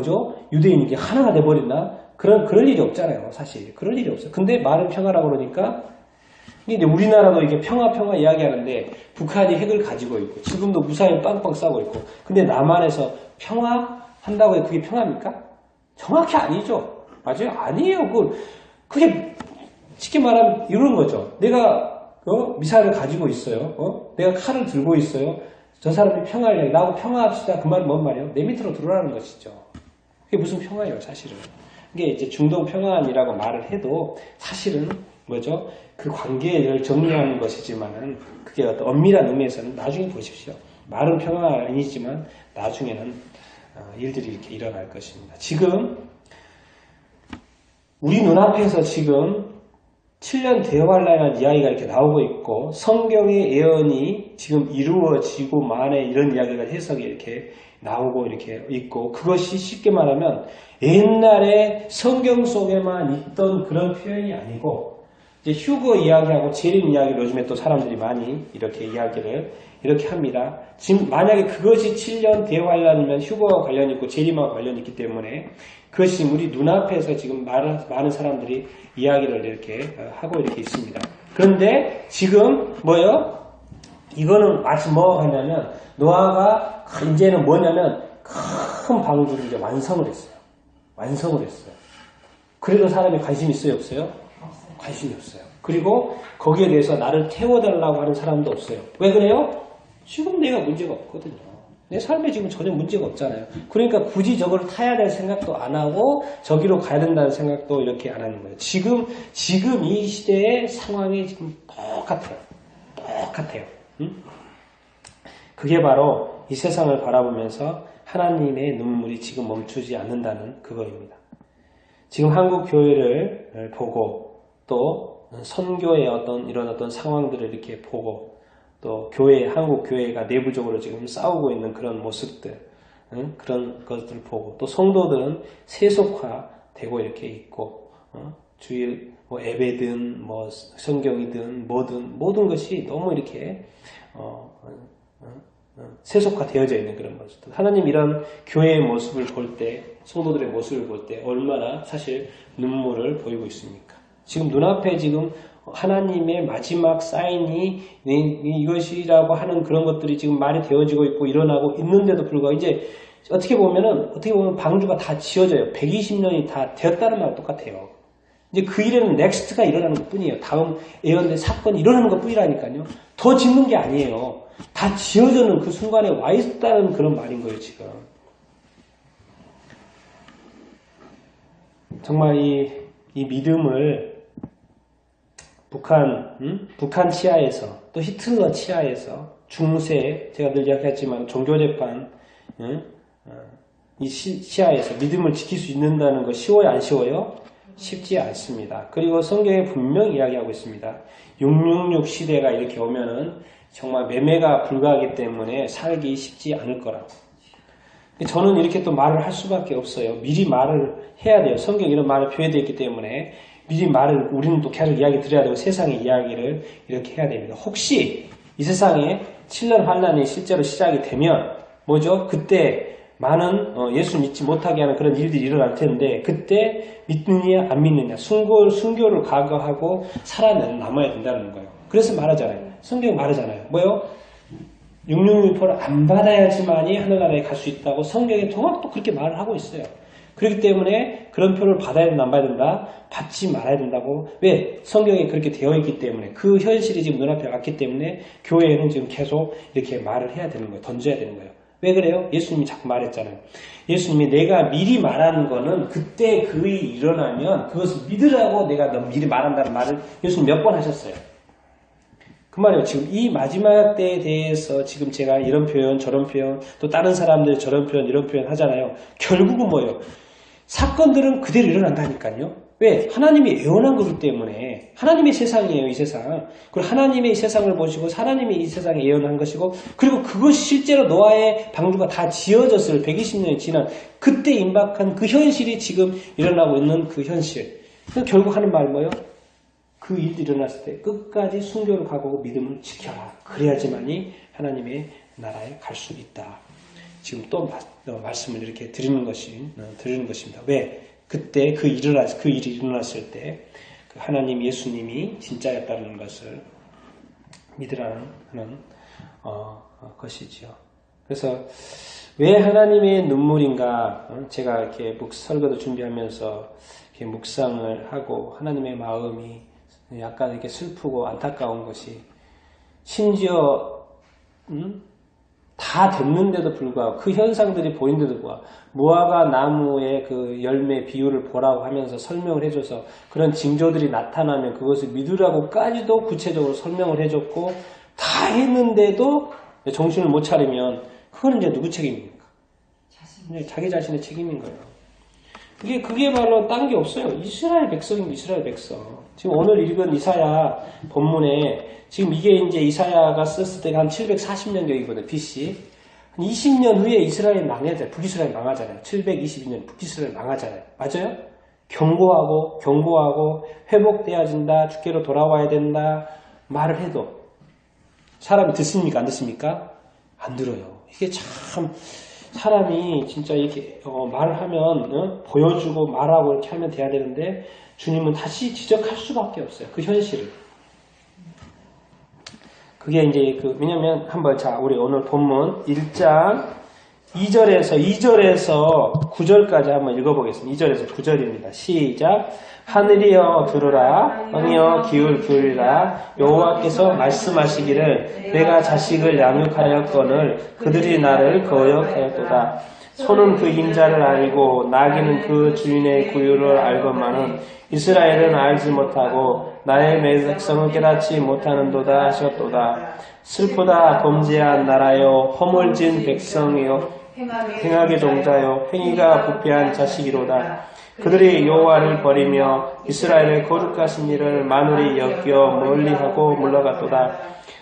Speaker 1: 유대인이 이게 하나가 돼버렸나? 그럴 일이 없잖아요, 사실. 그럴 일이 없어요. 근데 말은 평화라고 그러니까, 이게 우리나라도 이게 평화 이야기하는데, 북한이 핵을 가지고 있고, 지금도 무사히 빵빵 싸고 있고, 근데 남한에서 평화 한다고 해서 그게 평화입니까? 정확히 아니죠. 맞아요? 아니에요. 그게, 쉽게 말하면 이런 거죠. 내가, 미사일을 가지고 있어요. 내가 칼을 들고 있어요. 저 사람이 평화를 나하고 평화합시다. 그 말은 뭔 말이에요? 내 밑으로 들어오라는 것이죠. 그게 무슨 평화예요, 사실은. 이게 이제 중동 평안이라고 말을 해도 사실은 그 관계를 정리하는 것이지만은 그게 어떤 엄밀한 의미에서는 나중에 보십시오. 말은 평화가 아니지만 나중에는 일들이 이렇게 일어날 것입니다. 지금 우리 눈앞에서 지금 7년 대환란이라는 이야기가 이렇게 나오고 있고 성경의 예언이 지금 이루어지고 만에 이런 이야기가 해석이 이렇게 나오고 이렇게 있고 그것이 쉽게 말하면 옛날에 성경 속에만 있던 그런 표현이 아니고 이제 휴거 이야기하고 재림 이야기를 요즘에 또 사람들이 많이 이렇게 이야기를 이렇게 합니다. 지금 만약에 그것이 7년 대환란이면 휴거와 관련이 있고 재림과 관련이 있기 때문에 그것이 우리 눈앞에서 지금 많은 사람들이 이야기를 이렇게 하고 이렇게 있습니다. 그런데 지금 이거는 마치 뭐가 하냐면 노아가 이제는 뭐냐면 큰 방주를 이제 완성을 했어요. 그래도 사람이 관심이 있어요, 없어요? 관심이 없어요. 그리고 거기에 대해서 나를 태워달라고 하는 사람도 없어요. 왜 그래요? 지금 내가 문제가 없거든요. 내 삶에 지금 전혀 문제가 없잖아요. 그러니까 굳이 저걸 타야 될 생각도 안 하고 저기로 가야 된다는 생각도 이렇게 안 하는 거예요. 지금 이 시대의 상황이 지금 똑같아요. 응? 그게 바로 이 세상을 바라보면서 하나님의 눈물이 지금 멈추지 않는다는 그거입니다. 지금 한국 교회를 보고 또 선교의 이런 어떤 상황들을 이렇게 보고 또 한국 교회가 내부적으로 지금 싸우고 있는 그런 모습들, 그런 것들을 보고 또 성도들은 세속화되고 이렇게 있고, 주일 예배든 성경이든 모든 것이 너무 이렇게 세속화되어져 있는 그런 모습들. 하나님 이런 교회의 모습을 볼 때, 성도들의 모습을 볼 때 얼마나 사실 눈물을 보이고 있습니까? 지금 눈앞에 지금 하나님의 마지막 사인이 이것이라고 하는 그런 것들이 지금 말이 되어지고 있고 일어나고 있는데도 불구하고 이제 어떻게 보면 방주가 다 지어져요. 120년이 다 되었다는 말과 똑같아요. 이제 그 일에는 넥스트가 일어나는 것 뿐이에요. 다음 예언된 사건이 일어나는 것 뿐이라니까요. 더 짓는 게 아니에요. 다 지어져는 그 순간에 와 있다는 그런 말인 거예요, 지금. 정말 이 믿음을 북한 치하에서 또 히틀러 치하에서 중세 제가 늘 이야기했지만 종교재판 이 치하에서 믿음을 지킬 수 있는다는 거 쉬워요, 안 쉬워요? 쉽지 않습니다. 그리고 성경에 분명히 이야기하고 있습니다. 666 시대가 이렇게 오면은 정말 매매가 불가하기 때문에 살기 쉽지 않을 거라고. 저는 이렇게 또 말을 할 수밖에 없어요. 미리 말을 해야 돼요. 성경에 이런 말을 표현되어 있기 때문에 미리 말을 우리는 또 계속 이야기 드려야 되고 세상의 이야기를 이렇게 해야 됩니다. 혹시 이 세상에 7년 환란이 실제로 시작이 되면 그때 많은 예수 믿지 못하게 하는 그런 일들이 일어날 텐데 그때 믿느냐 안 믿느냐 순교를 각오하고 살아남아야 된다는 거예요. 그래서 말하잖아요. 성경이 말하잖아요. 뭐요? 666표를 안 받아야지만이 하늘나라에 갈 수 있다고 성경에 정확히 그렇게 말을 하고 있어요. 그렇기 때문에 그런 표를 받아야 된다, 안 받아야 된다? 받지 말아야 된다고. 왜? 성경에 그렇게 되어 있기 때문에, 그 현실이 지금 눈앞에 왔기 때문에 교회는 지금 계속 이렇게 말을 해야 되는 거예요. 던져야 되는 거예요. 왜 그래요? 예수님이 자꾸 말했잖아요. 예수님이 내가 미리 말하는 거는 그때 그 일이 일어나면 그것을 믿으라고 내가 너 미리 말한다는 말을 예수님 몇 번 하셨어요. 그 말이에요. 지금 이 마지막 때에 대해서 지금 제가 이런 표현, 저런 표현, 또 다른 사람들이 저런 표현, 이런 표현 하잖아요. 결국은 뭐예요? 사건들은 그대로 일어난다니까요. 왜? 하나님이 예언한 거기 때문에. 하나님의 세상이에요, 이 세상. 그리고 하나님의 이 세상을 보시고 하나님이 이 세상에 예언한 것이고, 그리고 그것이 실제로 노아의 방주가 다 지어졌을 120년이 지난 그때 임박한 그 현실이 지금 일어나고 있는 그 현실. 결국 하는 말 뭐예요? 그 일이 일어났을 때 끝까지 순교를 각오하고 믿음을 지켜라. 그래야지만이 하나님의 나라에 갈 수 있다. 지금 또 말씀을 이렇게 드리는 것입니다. 왜? 그때 그 일이 일어났을 때 그 하나님 예수님이 진짜였다는 것을 믿으라는 것이지요. 그래서 왜 하나님의 눈물인가? 제가 이렇게 설교도 준비하면서 이렇게 묵상을 하고 하나님의 마음이 약간 이렇게 슬프고 안타까운 것이 심지어 다 됐는데도 불구하고 그 현상들이 보인데도 불구하고 무화과 나무의 그 열매 비율을 보라고 하면서 설명을 해줘서 그런 징조들이 나타나면 그것을 믿으라고까지도 구체적으로 설명을 해줬고 다 했는데도 정신을 못 차리면 그건 이제 누구 책임입니까? 자기 자신의 책임인 거예요. 그게 바로 딴 게 없어요. 이스라엘 백성입니다. 이스라엘 백성. 지금 오늘 읽은 이사야 본문에 지금 이게 이제 이사야가 썼을 때가 한 740년경이거든요. BC. 한 20년 후에 이스라엘이 망하잖아요. 북이스라엘 망하잖아요. 722년 북이스라엘 망하잖아요. 맞아요? 경고하고 회복돼야 된다. 주께로 돌아와야 된다. 말을 해도 사람이 듣습니까? 안 듣습니까? 안 들어요. 이게 참 사람이 진짜 이렇게 말을 하면 보여주고 말하고 이렇게 하면 돼야 되는데 주님은 다시 지적할 수밖에 없어요. 그 현실을. 그게 이제 왜냐면 한번 우리 오늘 본문 1장 2절에서 9절까지 한번 읽어보겠습니다. 2절에서 9절입니다. 시작. 하늘이여 들으라, 땅이여 기울이라. 여호와께서 말씀하시기를 내가 자식을 양육하였거늘 그들이 나를 거역하였도다. 소는 그 임자를 알고 나귀는 그 주인의 구유를 알건만은 이스라엘은 알지 못하고 나의 백성은 깨닫지 못하는도다 하셨도다. 슬프다 범죄한 나라여 허물진 백성이여 행악의 종자여 행위가 부패한 자식이로다. 그들이 여호와를 버리며 이스라엘의 거룩하신 일을 만홀히 여겨 멀리하고 물러갔도다.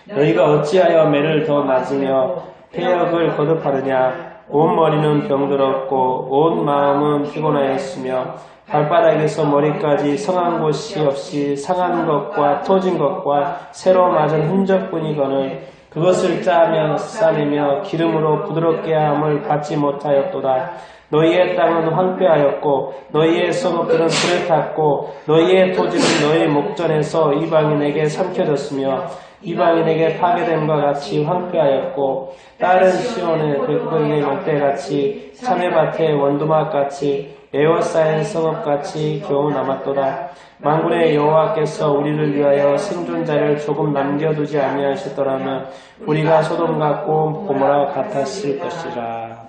Speaker 1: 너희가 어찌하여 매를 더 맞으며 폐역을 거듭하느냐. 온 머리는 병들었고 온 마음은 피곤하였으며 발바닥에서 머리까지 성한 곳이 없이 상한 것과 터진 것과 새로 맞은 흔적뿐이거늘 그것을 짜며 싸매며 기름으로 부드럽게 함을 받지 못하였도다. 너희의 땅은 황폐하였고 너희의 성읍들은 불에 탔고 너희의 토지는 너희 목전에서 이방인에게 삼켜졌으며 이방인에게 파괴됨과 같이 황폐하였고 다른 시온의 백성의 목대같이 참외밭의 원두막같이 에워싸인 성읍같이 겨우 남았도다. 만군의 여호와께서 우리를 위하여 생존자를 조금 남겨두지 아니하셨더라면 우리가 소돔 같고 고모라 같았을 것이라.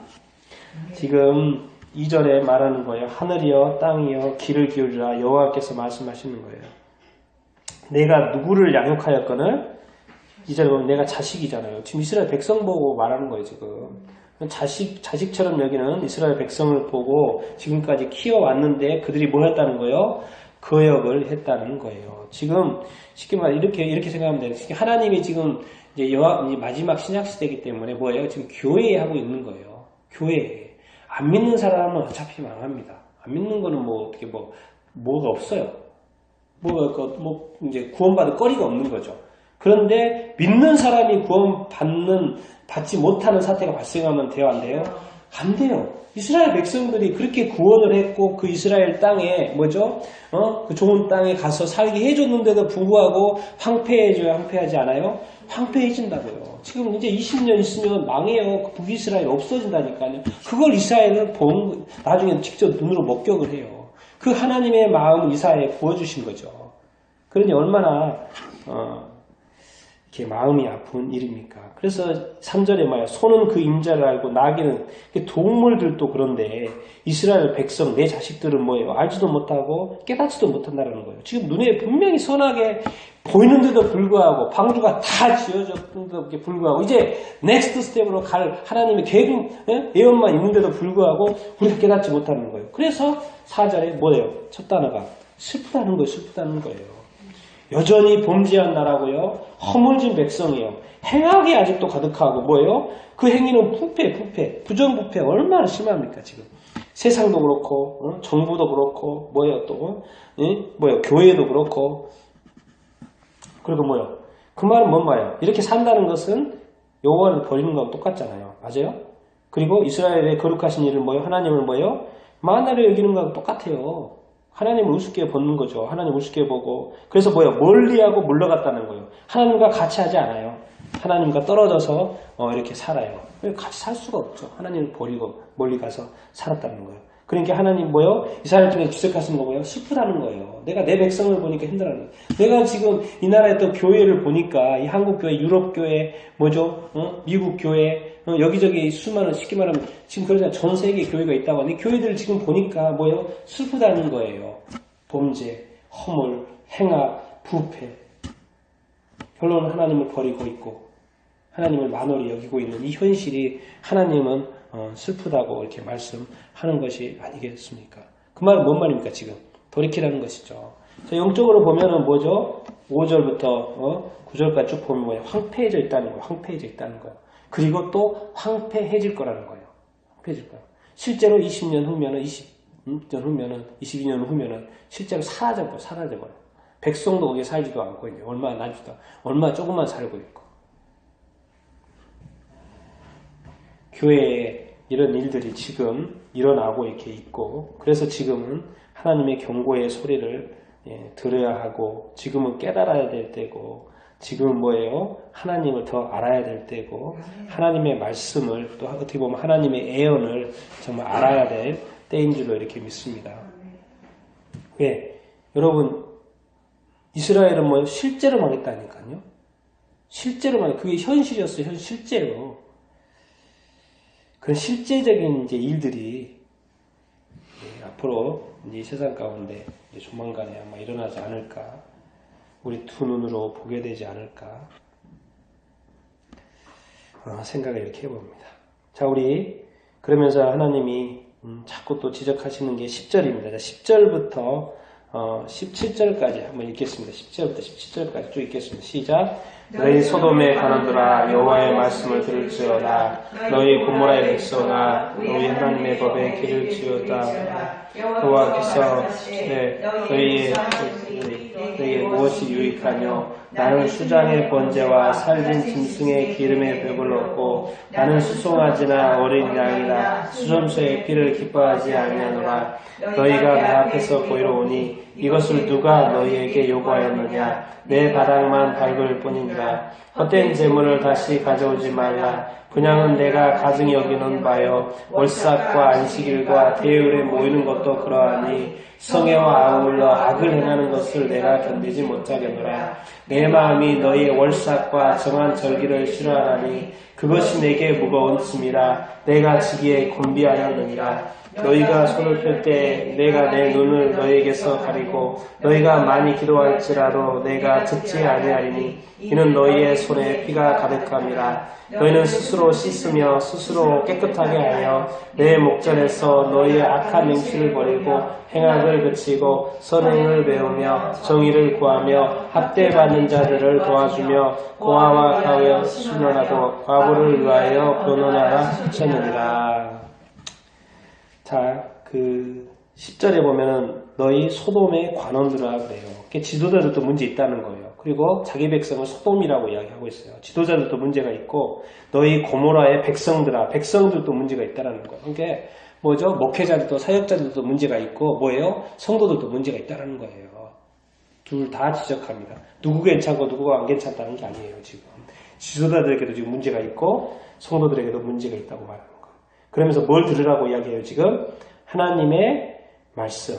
Speaker 1: 지금 2절에 말하는 거예요. 하늘이여 땅이여 귀를 기울이라. 여호와께서 말씀하시는 거예요. 내가 누구를 양육하였거늘 2절에 보면 내가 자식이잖아요. 지금 이스라엘 백성 보고 말하는 거예요. 지금 자식처럼 여기는 이스라엘 백성을 보고 지금까지 키워왔는데 그들이 뭐 했다는 거예요? 거역을 했다는 거예요. 지금 쉽게 말해 이렇게 생각하면 돼요. 하나님이 지금 이제 마지막 신약 시대이기 때문에 뭐예요? 지금 교회에 하고 있는 거예요. 교회에. 안 믿는 사람은 어차피 망합니다. 안 믿는 거는 어떻게 뭐가 없어요. 이제 구원받을 거리가 없는 거죠. 그런데 믿는 사람이 받지 못하는 사태가 발생하면 돼요, 안 돼요? 안 돼요. 이스라엘 백성들이 그렇게 구원을 했고 그 이스라엘 땅에 뭐죠? 그 좋은 땅에 가서 살게 해줬는데도 불구하고 황폐하지 않아요? 황폐해진다고요. 지금 이제 20년 있으면 망해요. 북이스라엘 없어진다니까요. 그걸 이스라엘은 나중에 직접 눈으로 목격을 해요. 그 하나님의 마음을 이스라엘에 부어주신 거죠. 그러니 얼마나 이렇게 마음이 아픈 일입니까? 그래서 3절에 말이야. 소는 그 임자를 알고 나귀는 동물들도 그런데 이스라엘 백성 내 자식들은 뭐예요? 알지도 못하고 깨닫지도 못한다는 거예요. 지금 눈에 분명히 선하게 보이는데도 불구하고 방주가 다 지어졌는데도 불구하고 이제 넥스트 스텝으로 갈 하나님의 계획 예언만 있는데도 불구하고 우리가 깨닫지 못하는 거예요. 그래서 4절에 뭐예요? 첫 단어가 슬프다는 거예요. 슬프다는 거예요. 여전히 범죄한 나라고요. 허물진 백성이요. 행악이 아직도 가득하고 뭐예요? 그 행위는 부정부패 얼마나 심합니까 지금. 세상도 그렇고 정부도 그렇고 뭐예요 또 뭐예요 교회도 그렇고 그리고 뭐예요? 그 말은 뭔 말이에요? 이렇게 산다는 것은 여호와를 버리는 거하고 똑같잖아요. 맞아요? 그리고 이스라엘의 거룩하신 일을 뭐예요? 하나님을 뭐예요? 만나를 여기는 거하고 똑같아요. 하나님을 우습게 보는 거죠. 하나님 우습게 보고. 그래서 뭐예요? 멀리하고 물러갔다는 거예요. 하나님과 같이 하지 않아요. 하나님과 떨어져서 이렇게 살아요. 같이 살 수가 없죠. 하나님을 버리고 멀리 가서 살았다는 거예요. 그러니까 하나님 뭐예요? 이스라엘 중에 주색하시는 거 뭐예요? 슬프다는 거예요. 내가 내 백성을 보니까 힘들어하는 거예요. 내가 지금 이 나라의 또 교회를 보니까 이 한국 교회, 유럽 교회, 뭐죠? 미국 교회, 여기저기 수많은 쉽게 말하면 지금 그러잖아요. 전 세계 교회가 있다고 하는데 교회들을 지금 보니까 뭐예요? 슬프다는 거예요. 범죄, 허물, 행악, 부패. 결론은 하나님을 버리고 있고 하나님을 만홀히 여기고 있는 이 현실이 하나님은 슬프다고 이렇게 말씀하는 것이 아니겠습니까? 그 말은 뭔 말입니까 지금? 돌이키라는 것이죠. 자, 영적으로 보면은 뭐죠? 5절부터 9절까지 쭉 보면 뭐예요? 황폐해져 있다는 거예요. 황폐해져 있다는 거예요. 그리고 또 황폐해질 거라는 거예요. 황폐해질 거예요. 실제로 20년 후면은 20년 후면은 22년 후면은 실제로 사라져버려요. 백성도 거기에 살지도 않고 이제 얼마 나지도 얼마 조금만 살고 있고. 교회에 이런 일들이 지금 일어나고 이렇게 있고 그래서 지금은 하나님의 경고의 소리를 들어야 하고 지금은 깨달아야 될 때고 지금은 뭐예요? 하나님을 더 알아야 될 때고 하나님의 말씀을 또 어떻게 보면 하나님의 예언을 정말 알아야 될 때인 줄로 이렇게 믿습니다. 왜? 여러분 이스라엘은 뭐 실제로 망했다니까요. 실제로 망했 그게 현실이었어요. 실제로. 그런 실제적인 이제 일들이 앞으로 이제 세상 가운데 이제 조만간에 아마 일어나지 않을까, 우리 두 눈으로 보게 되지 않을까 생각을 이렇게 해봅니다. 자, 우리 그러면서 하나님이 자꾸 또 지적하시는 게 10절입니다. 10절부터 17절까지 한번 읽겠습니다. 10절부터 17절까지 쭉 읽겠습니다. 시작. 너희 소돔의 관원들아 여호와의 말씀을 들을지어다. 너희 고모라의 백성아 너희 하나님의 법에 귀를 치우다. 여호와께서 너희의 무엇이 유익하뇨? 나는 수장의 번제와 살진 짐승의 기름에 배불렀고 나는 수송아지나 어린 양이나 수점소의 피를 기뻐하지 아니하노라. 너희가 내 앞에서 보이러 오니 이것을 누가 너희에게 요구하였느냐? 내 바닥만 밟을 뿐이니라. 헛된 재물을 다시 가져오지 말라. 분양은 내가 가증히 여기는 바요 월삭과 안식일과 대율에 모이는 것도 그러하니 성애와 아울러 악을 행하는 것을 내가 견디지 못하겠노라. 내 마음이 너희의 월삭과 정한 절기를 싫어하나니 그것이 내게 무거운 짐이라. 내가 지기에 곤비하였느니라. 너희가 손을 펼 때 내가 내 눈을 너희에게서 가리고 너희가 많이 기도할지라도 내가 듣지 아니하리니 이는 너희의 손에 피가 가득함이라. 너희는 스스로 씻으며 스스로 깨끗하게 하여 내 목전에서 너희의 악한 맹치를 버리고 행악을 그치고 선행을 배우며 정의를 구하며 학대받는 자들을 도와주며 고아와 가외 수련하고 과부를 위하여 변론하라 하셨느니라. 자, 그 10절에 보면은 너희 소돔의 관원들아 그래요. 지도자들도 문제 있다는 거예요. 그리고 자기 백성을 소돔이라고 이야기하고 있어요. 지도자들도 문제가 있고 너희 고모라의 백성들아, 백성들도 문제가 있다라는 거예요. 그러니까 뭐죠? 목회자들도 사역자들도 문제가 있고 뭐예요? 성도들도 문제가 있다라는 거예요. 둘 다 지적합니다. 누구 괜찮고 누구가 안 괜찮다는 게 아니에요. 지금 지도자들에게도 지금 문제가 있고 성도들에게도 문제가 있다고 말하는 거예요. 그러면서 뭘 들으라고 이야기해요? 지금 하나님의 말씀,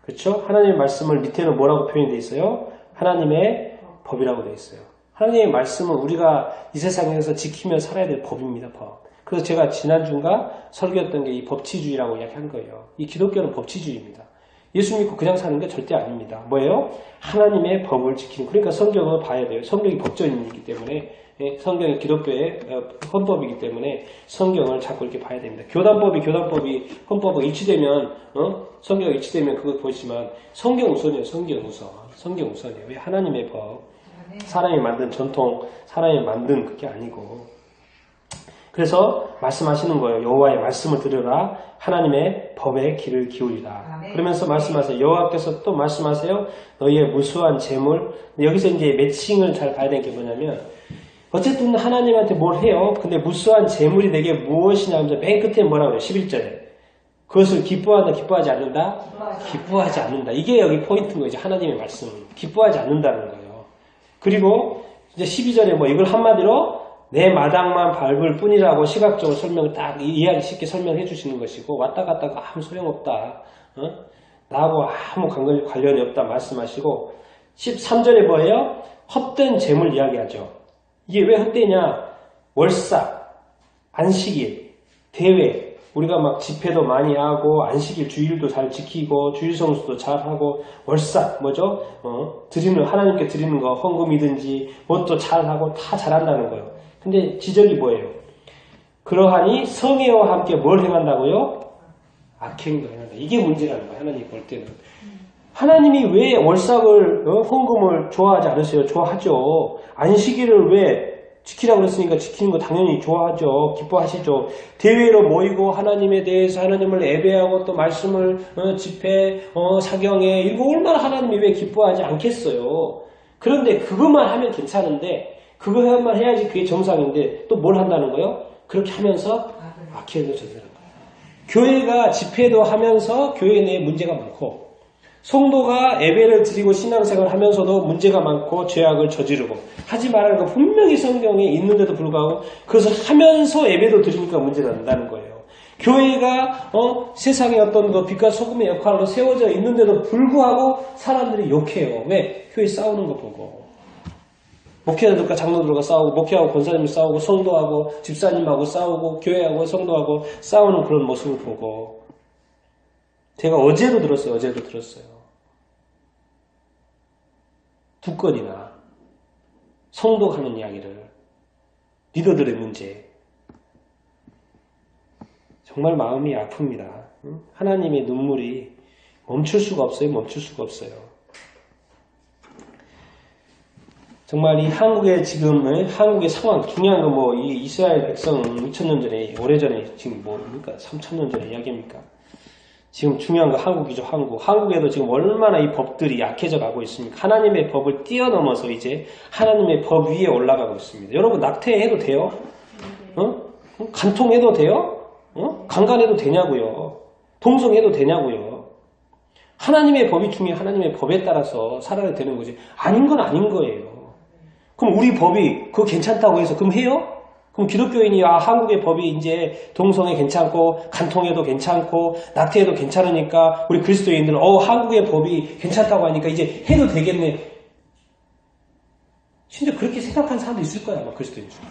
Speaker 1: 그렇죠? 하나님의 말씀을 밑에는 뭐라고 표현이 되어 있어요? 하나님의 법이라고 되어 있어요. 하나님의 말씀은 우리가 이 세상에서 지키며 살아야 될 법입니다. 법. 그래서 제가 지난주인가 설교했던 게 이 법치주의라고 이야기한 거예요. 이 기독교는 법치주의입니다. 예수 믿고 그냥 사는 게 절대 아닙니다. 뭐예요? 하나님의 법을 지키는. 그러니까 성경을 봐야 돼요. 성경이 법전이기 때문에, 성경이 기독교의 헌법이기 때문에 성경을 자꾸 이렇게 봐야 됩니다. 교단법이 헌법과 일치되면, 성경과 일치되면 그거 보지만 성경 우선이에요. 성경 우선. 성경 우선이에요. 왜? 하나님의 법. 사람이 만든 전통, 사람이 만든 그게 아니고. 그래서 말씀하시는 거예요. 여호와의 말씀을 들으라. 하나님의 법에 귀를 기울이라. 그러면서 말씀하세요. 여호와께서 또 말씀하세요. 너희의 무수한 재물. 여기서 이제 매칭을 잘 봐야 되는 게 뭐냐면 어쨌든 하나님한테 뭘 해요. 근데 무수한 재물이 내게 무엇이냐 하면서 맨 끝에 뭐라고 해요. 11절에. 그것을 기뻐한다, 기뻐하지 않는다? 기뻐하지 않는다. 이게 여기 포인트인 거죠. 하나님의 말씀. 기뻐하지 않는다는 거예요. 그리고 이제 12절에 뭐 이걸 한마디로 내 마당만 밟을 뿐이라고 시각적으로 설명을 딱 이해하기 쉽게 설명해 주시는 것이고 왔다 갔다가 아무 소용없다. 나하고 아무 관련이 없다 말씀하시고 13절에 뭐예요? 헛된 재물 이야기하죠. 이게 왜 헛되냐? 월사, 안식일, 대회 우리가 막 집회도 많이 하고 안식일 주일도 잘 지키고 주일성수도 잘 하고 월사 뭐죠? 드리는 하나님께 드리는 거 헌금이든지 뭣도 잘 하고 다 잘한다는 거예요. 근데 지적이 뭐예요? 그러하니 성애와 함께 뭘 행한다고요? 악행도 행한다. 이게 문제라는 거예요. 하나님 볼 때는. 하나님이 왜 월삭을 헌금을 좋아하지 않으세요? 좋아하죠. 안식일을 왜 지키라고 그랬으니까 지키는 거 당연히 좋아하죠. 기뻐하시죠. 대회로 모이고 하나님에 대해서 하나님을 예배하고 또 말씀을 집회, 사경에 이거 얼마나 하나님이 왜 기뻐하지 않겠어요. 그런데 그것만 하면 괜찮은데 그거만 해야지 그게 정상인데 또 뭘 한다는 거예요? 그렇게 하면서 악행을 저지르는 거예요. 교회가 집회도 하면서 교회 내에 문제가 많고 성도가 예배를 드리고 신앙생활을 하면서도 문제가 많고 죄악을 저지르고 하지 말라는 거 분명히 성경에 있는데도 불구하고 그것을 하면서 예배도 드리니까 문제가 난다는 거예요. 교회가 세상의 어떤 그 빛과 소금의 역할로 세워져 있는데도 불구하고 사람들이 욕해요. 왜? 교회 싸우는 거 보고. 목회자들과 장로들과 싸우고 목회하고 권사님이 싸우고 성도하고 집사님하고 싸우고 교회하고 성도하고 싸우는 그런 모습을 보고 제가 어제도 들었어요. 두 건이나 성도가 하는 이야기를 리더들의 문제 정말 마음이 아픕니다. 하나님의 눈물이 멈출 수가 없어요. 정말 이 한국의 지금 한국의 상황 중요한 건 뭐 이 이스라엘 백성 2000년 전에 오래전에 지금 뭡니까 3000년 전에 이야기입니까? 지금 중요한 건 한국이죠. 한국에도 지금 얼마나 이 법들이 약해져 가고 있습니까? 하나님의 법을 뛰어넘어서 이제 하나님의 법 위에 올라가고 있습니다. 여러분 낙태해도 돼요? 간통해도 돼요? 강간해도 되냐고요? 동성해도 되냐고요? 하나님의 법이 중요해. 하나님의 법에 따라서 살아야 되는 거지. 아닌 건 아닌 거예요. 그럼 우리 법이 그거 괜찮다고 해서 그럼 해요? 그럼 기독교인이 한국의 법이 이제 동성애 괜찮고 간통해도 괜찮고 낙태해도 괜찮으니까 우리 그리스도인들은 한국의 법이 괜찮다고 하니까 이제 해도 되겠네. 진짜 그렇게 생각하는 사람도 있을 거야 아마 그리스도인 중에.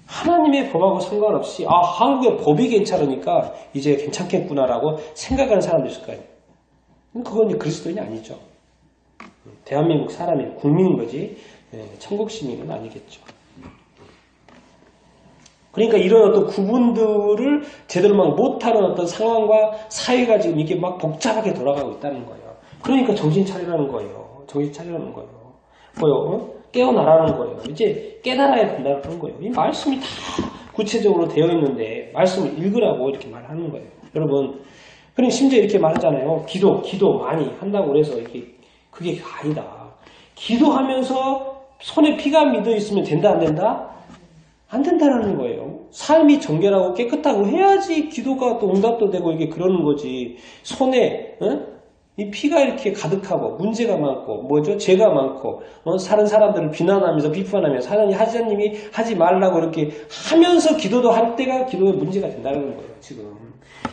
Speaker 1: 하나님의 법하고 상관없이 한국의 법이 괜찮으니까 이제 괜찮겠구나라고 생각하는 사람도 있을 거예요. 그건 이제 그리스도인이 아니죠. 대한민국 사람이 국민인 거지 천국 시민은 아니겠죠. 그러니까 이런 어떤 구분들을 제대로 막 못하는 어떤 상황과 사회가 지금 이게 막 복잡하게 돌아가고 있다는 거예요. 그러니까 정신 차리라는 거예요. 뭐요? 깨어나라는 거예요. 이제 깨달아야 된다는 거예요. 이 말씀이 다 구체적으로 되어 있는데 말씀을 읽으라고 이렇게 말하는 거예요. 여러분, 그럼 심지어 이렇게 말하잖아요. 기도 많이 한다고 해서 이게 그게 아니다. 기도하면서 손에 피가 묻어 있으면 된다 안 된다? 안 된다라는 거예요. 삶이 정결하고 깨끗하고 해야지 기도가 또 응답도 되고 이게 그러는 거지. 손에 이 피가 이렇게 가득하고 문제가 많고 뭐죠? 죄가 많고 사는 사람들을 비난하면서 비판하면서 하나님이 하지 말라고 이렇게 하면서 기도도 할 때가 기도의 문제가 된다는 거예요. 지금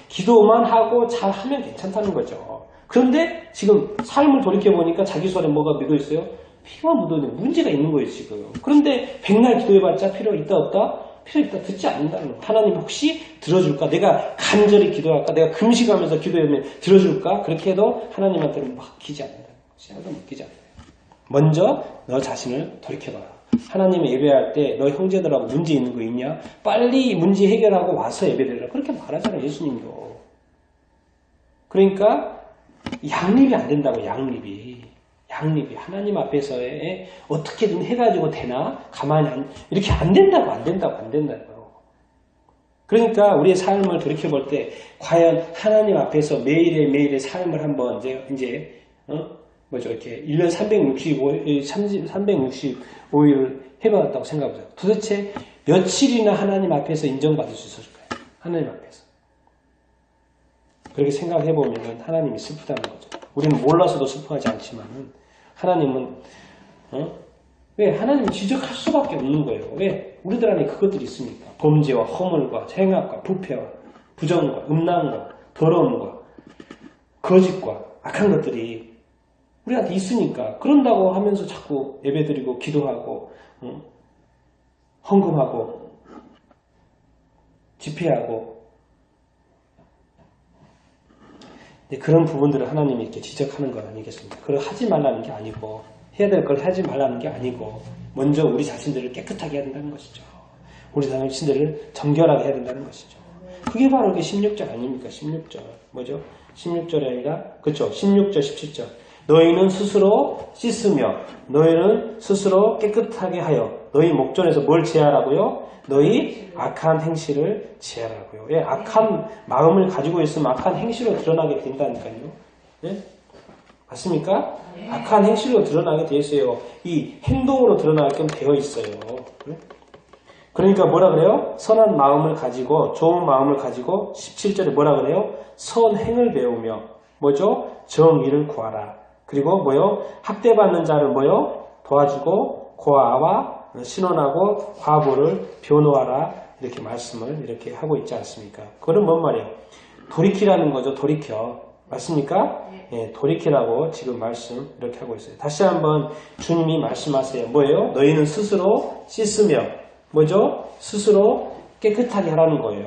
Speaker 1: 기도만 하고 잘 하면 괜찮다는 거죠. 그런데 지금 삶을 돌이켜보니까 자기 손에 뭐가 묻어 있어요? 피가 묻어있는 문제가 있는 거예요 지금. 그런데 백날 기도해봤자 필요 있다 없다? 필요 있다 듣지 않는다는 거예요. 하나님 혹시 들어줄까? 내가 간절히 기도할까? 내가 금식하면서 기도하면 들어줄까? 그렇게 해도 하나님한테는 맡기지 않는다는 거지. 하나도 맡기지 않아요. 먼저 너 자신을 돌이켜봐라. 하나님 예배할 때 너 형제들하고 문제 있는 거 있냐? 빨리 문제 해결하고 와서 예배드리라. 그렇게 말하잖아요 예수님도. 그러니까 양립이 안 된다고. 양립이 하나님 앞에서의 어떻게든 해가지고 되나? 가만히 이렇게 안 된다고. 그러니까 우리의 삶을 돌이켜볼 때 과연 하나님 앞에서 매일의 삶을 한번 이제 이렇게 1년 365일을 해봤다고 생각해보세요. 도대체 며칠이나 하나님 앞에서 인정받을 수 있을까요? 하나님 앞에서. 그렇게 생각해보면 하나님이 슬프다는 거죠. 우리는 몰라서도 슬퍼하지 않지만 하나님은 왜? 하나님은 지적할 수밖에 없는 거예요. 왜? 우리들 안에 그것들이 있으니까. 범죄와 허물과 행악과 부패와 부정과 음란과 더러움과 거짓과 악한 것들이 우리한테 있으니까. 그런다고 하면서 자꾸 예배드리고 기도하고 헌금하고 집회하고 그런 부분들을 하나님이 이렇게 지적하는 건 아니겠습니까? 그걸 하지 말라는 게 아니고 해야 될 걸 하지 말라는 게 아니고 먼저 우리 자신들을 깨끗하게 해야 된다는 것이죠. 우리 자신들을 정결하게 해야 된다는 것이죠. 그게 바로 이게 16절 아닙니까? 16절. 뭐죠? 16절이 아니라 그렇죠. 16절 17절. 너희는 스스로 씻으며 너희는 스스로 깨끗하게 하여 너희 목전에서 뭘 제하라고요? 너희 악한 행실을 제하라고요. 예, 악한 마음을 가지고 있으면 악한 행실로 드러나게 된다니까요. 예? 맞습니까? 네. 악한 행실로 드러나게 되어 있어요. 이 행동으로 드러나게끔 되어 있어요. 예? 그러니까 뭐라 그래요? 선한 마음을 가지고 좋은 마음을 가지고 17절에 뭐라 그래요? 선행을 배우며 뭐죠? 정의를 구하라. 그리고 뭐요? 학대받는 자를 뭐요? 도와주고 고아와 신원하고 과부를 변호하라. 이렇게 말씀을 이렇게 하고 있지 않습니까? 그건 뭔 말이에요? 돌이키라는 거죠. 돌이켜. 맞습니까? 예, 돌이키라고 지금 말씀 이렇게 하고 있어요. 다시 한번 주님이 말씀하세요. 뭐예요? 너희는 스스로 씻으며 뭐죠? 스스로 깨끗하게 하라는 거예요.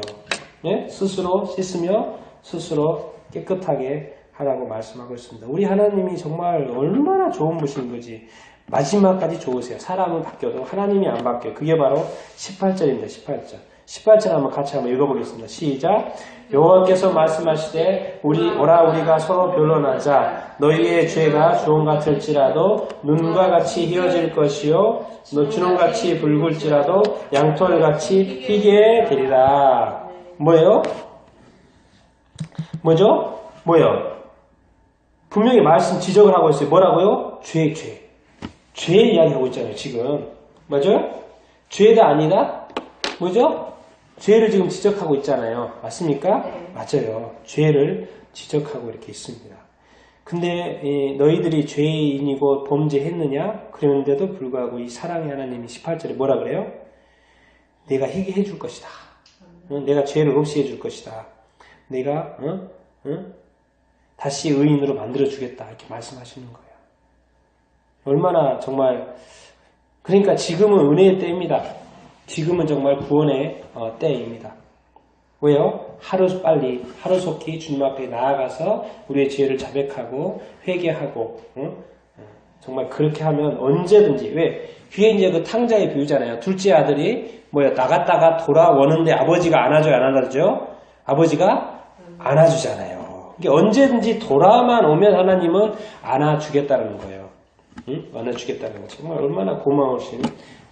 Speaker 1: 예? 스스로 씻으며 스스로 깨끗하게 하라고 말씀하고 있습니다. 우리 하나님이 정말 얼마나 좋은 분이신 거지. 마지막까지 좋으세요. 사람은 바뀌어도 하나님이 안 바뀌어요. 그게 바로 18절입니다. 18절. 18절 한번 같이 한번 읽어보겠습니다. 시작. 여호와께서 말씀하시되 우리가 서로 변론하자. 너희의 죄가 주홍 같을지라도 눈과 같이 희어질 것이요 주홍같이 붉을지라도 양털같이 희게 되리라. 뭐예요? 뭐죠? 뭐예요? 분명히 말씀 지적을 하고 있어요. 뭐라고요? 죄. 죄 이야기하고 있잖아요. 지금. 맞아요? 죄가 아니다? 뭐죠? 죄를 지금 지적하고 있잖아요. 맞습니까? 네. 맞아요. 죄를 지적하고 이렇게 있습니다. 근데 너희들이 죄인이고 범죄했느냐? 그런데도 불구하고 이 사랑의 하나님이 18절에 뭐라 그래요? 내가 희게 해줄 것이다. 내가 죄를 없이 해줄 것이다. 내가 다시 의인으로 만들어주겠다. 이렇게 말씀하시는 거예요. 얼마나 정말 그러니까 지금은 은혜의 때입니다. 지금은 정말 구원의 때입니다. 왜요? 하루속히 주님 앞에 나아가서 우리의 죄를 자백하고 회개하고 정말 그렇게 하면 언제든지 왜? 뒤에 이제 그 탕자의 비유잖아요. 둘째 아들이 나갔다가 돌아오는데 아버지가 안아줘요? 안 안아주죠? 아버지가 안아주잖아요. 이게 언제든지 돌아만 오면 하나님은 안아주겠다는 거예요. 안아주겠다는 거. 정말 얼마나 고마우신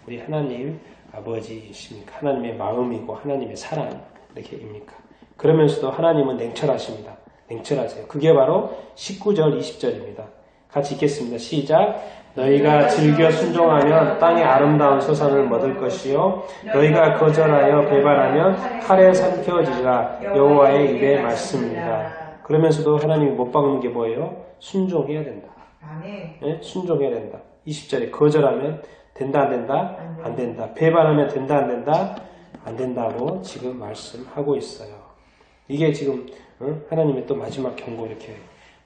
Speaker 1: 우리 하나님 아버지이십니까? 하나님의 마음이고 하나님의 사랑 이렇게입니까? 그러면서도 하나님은 냉철하십니다. 냉철하세요. 그게 바로 19절 20절입니다. 같이 읽겠습니다. 시작. 너희가 즐겨 순종하면 땅의 아름다운 소산을 얻을 것이요 너희가 거절하여 배반하면 칼에 삼켜지리라. 여호와의 입의 말씀입니다. 그러면서도 하나님이 못 박는 게 뭐예요? 순종해야 된다. 네? 순종해야 된다. 20절에 거절하면 된다 안 된다? 안 된다. 배반하면 된다 안 된다? 안 된다고 지금 말씀하고 있어요. 이게 지금 하나님의 또 마지막 경고 이렇게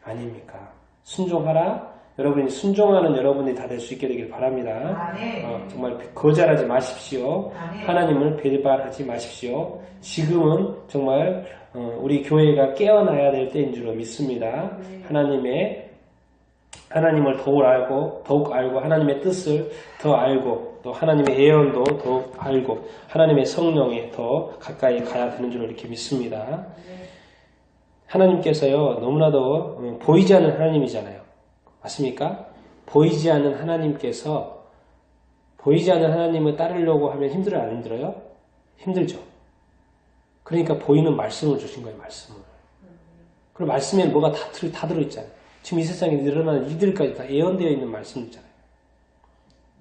Speaker 1: 아닙니까? 순종하라. 여러분이 순종하는 여러분이 다 될 수 있게 되길 바랍니다. 정말 거절하지 마십시오. 하나님을 배반하지 마십시오. 지금은 정말 우리 교회가 깨어나야 될 때인 줄로 믿습니다. 하나님을 더욱 알고 하나님의 뜻을 더 알고 또 하나님의 예언도 더욱 알고 하나님의 성령에 더 가까이 가야 되는 줄로 이렇게 믿습니다. 하나님께서요 너무나도 보이지 않는 하나님이잖아요. 맞습니까? 보이지 않는 하나님께서 보이지 않는 하나님을 따르려고 하면 힘들어요? 안 힘들어요? 힘들죠. 그러니까 보이는 말씀을 주신 거예요. 말씀을. 그리고 말씀에 뭐가 다 들어있잖아요. 지금 이 세상에 일어나는 이들까지 다 예언되어 있는 말씀 있잖아요.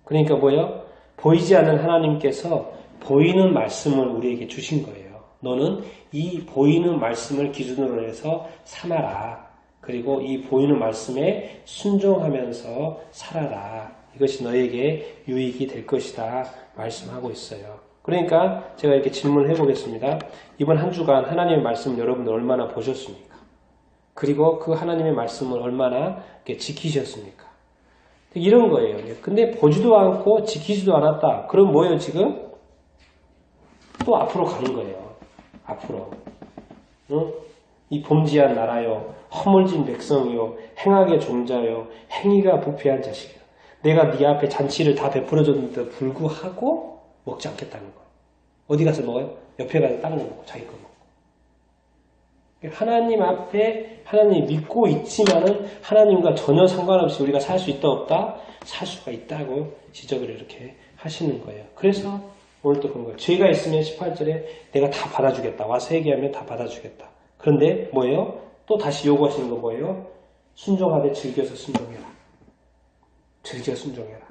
Speaker 1: 그러니까 뭐예요? 보이지 않는 하나님께서 보이는 말씀을 우리에게 주신 거예요. 너는 이 보이는 말씀을 기준으로 해서 삼아라. 그리고 이 보이는 말씀에 순종하면서 살아라. 이것이 너에게 유익이 될 것이다. 말씀하고 있어요. 그러니까 제가 이렇게 질문을 해보겠습니다. 이번 한 주간 하나님의 말씀을 여러분들 얼마나 보셨습니까? 그리고 그 하나님의 말씀을 얼마나 지키셨습니까? 이런 거예요. 근데 보지도 않고 지키지도 않았다. 그럼 뭐예요 지금? 또 앞으로 가는 거예요. 앞으로. 응? 이 범죄한 나라요. 허물진 백성이요. 행악의 종자요. 행위가 부패한 자식이요. 내가 네 앞에 잔치를 다 베풀어줬는데도 불구하고 먹지 않겠다는 거예요. 어디 가서 먹어요? 옆에 가서 다른 거 먹고 자기 거 먹고. 하나님 앞에 하나님 믿고 있지만은 하나님과 전혀 상관없이 우리가 살 수 있다 없다? 살 수가 있다고 지적을 이렇게 하시는 거예요. 그래서 오늘 또 그런 거예요. 죄가 있으면 18절에 내가 다 받아주겠다. 와서 회개하면 다 받아주겠다. 그런데 뭐예요? 또 다시 요구하시는 거 뭐예요? 순종하되 즐겨서 순종해라. 즐겨 순종해라.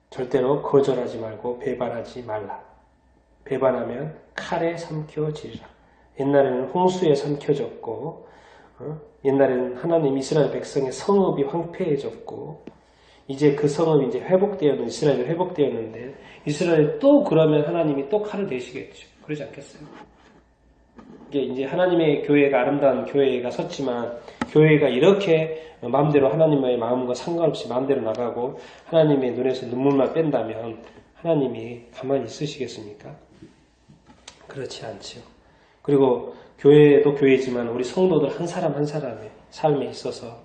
Speaker 1: 절대로 거절하지 말고 배반하지 말라. 배반하면 칼에 삼켜지리라. 옛날에는 홍수에 삼켜졌고 옛날에는 하나님 이스라엘 백성의 성읍이 황폐해졌고 이제 그 성읍이 이제 회복되었는데 이스라엘이 회복되었는데 이스라엘 또 그러면 하나님이 또 칼을 대시겠죠. 그러지 않겠어요? 이게 이제 하나님의 교회가 아름다운 교회가 섰지만 교회가 이렇게 마음대로 하나님의 마음과 상관없이 마음대로 나가고 하나님의 눈에서 눈물만 뺀다면 하나님이 가만히 있으시겠습니까? 그렇지 않죠. 그리고 교회도 교회지만 우리 성도들 한 사람 한 사람의 삶에 있어서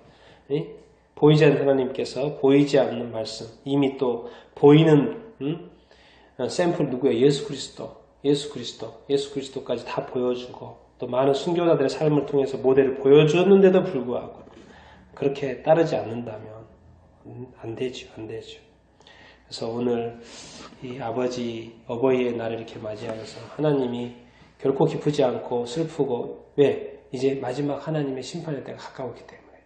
Speaker 1: 보이지 않는 하나님께서 보이지 않는 말씀 이미 또 보이는 샘플 누구예요? 예수 그리스도까지 다 보여주고 또 많은 순교자들의 삶을 통해서 모델을 보여주었는데도 불구하고 그렇게 따르지 않는다면 안 되죠. 그래서 오늘 이 어버이의 날을 이렇게 맞이하면서 하나님이 결코 기쁘지 않고 슬프고 왜? 이제 마지막 하나님의 심판의 때가 가까웠기 때문에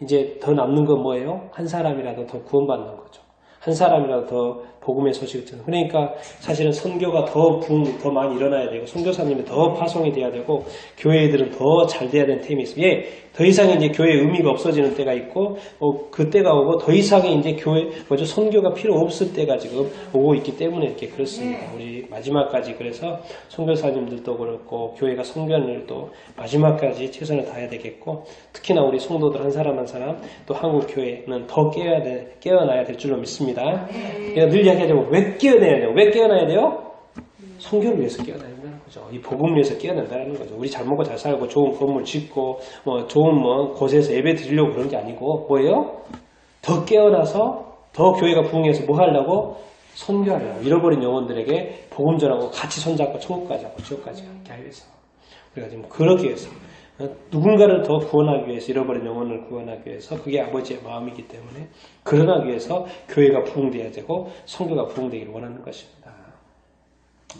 Speaker 1: 이제 더 남는 건 뭐예요? 한 사람이라도 더 구원받는 거죠. 한 사람이라도 더 복음의 소식을 듣는. 그러니까 사실은 선교가 더 많이 일어나야 되고 선교사님이 더 파송이 돼야 되고 교회들은 더 잘 돼야 되는 템이 있어요. 더 이상 이제 교회의 의미가 없어지는 때가 있고 그 때가 오고 더 이상의 이제 선교가 필요 없을 때가 지금 오고 있기 때문에 이렇게 그렇습니다. 우리 마지막까지 그래서 선교사님들도 그렇고 교회가 선교하는 일도 마지막까지 최선을 다해야 되겠고 특히나 우리 성도들 한 사람 한 사람 또 한국 교회는 더 깨어나야 될 줄로 믿습니다. 내가 늘 이야기하자면 왜 깨어나야 돼요? 왜 깨어나야 돼요? 선교를 위해서 깨어나야 된다는 거죠. 이 복음을 위해서 깨어난다는 거죠. 우리 잘 먹고 잘 살고 좋은 건물 짓고 좋은 곳에서 예배 드리려고 그런 게 아니고 뭐예요? 더 깨어나서 더 교회가 부흥해서 뭐 하려고? 선교하려고. 잃어버린 영혼들에게 복음 전하고 같이 손잡고 천국까지 하고 지옥까지 가게 위해서. 우리가 지금 그러기 위해서 누군가를 더 구원하기 위해서 잃어버린 영혼을 구원하기 위해서 그게 아버지의 마음이기 때문에 그러기 위해서 교회가 부흥되어야 되고 선교가 부흥되기를 원하는 것입니다.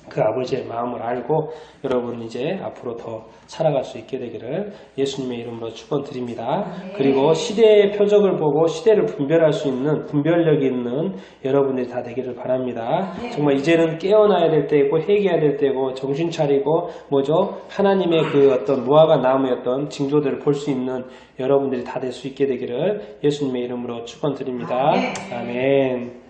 Speaker 1: 그 아버지의 마음을 알고 여러분 이제 앞으로 더 살아갈 수 있게 되기를 예수님의 이름으로 축원드립니다. 그리고 시대의 표적을 보고 시대를 분별할 수 있는 분별력이 있는 여러분들이 다 되기를 바랍니다. 정말 이제는 깨어나야 될 때이고 회개해야 될 때이고 정신 차리고 뭐죠? 하나님의 그 어떤 무화과 나무의 어떤 징조들을 볼 수 있는 여러분들이 다 될 수 있게 되기를 예수님의 이름으로 축원드립니다. 아멘.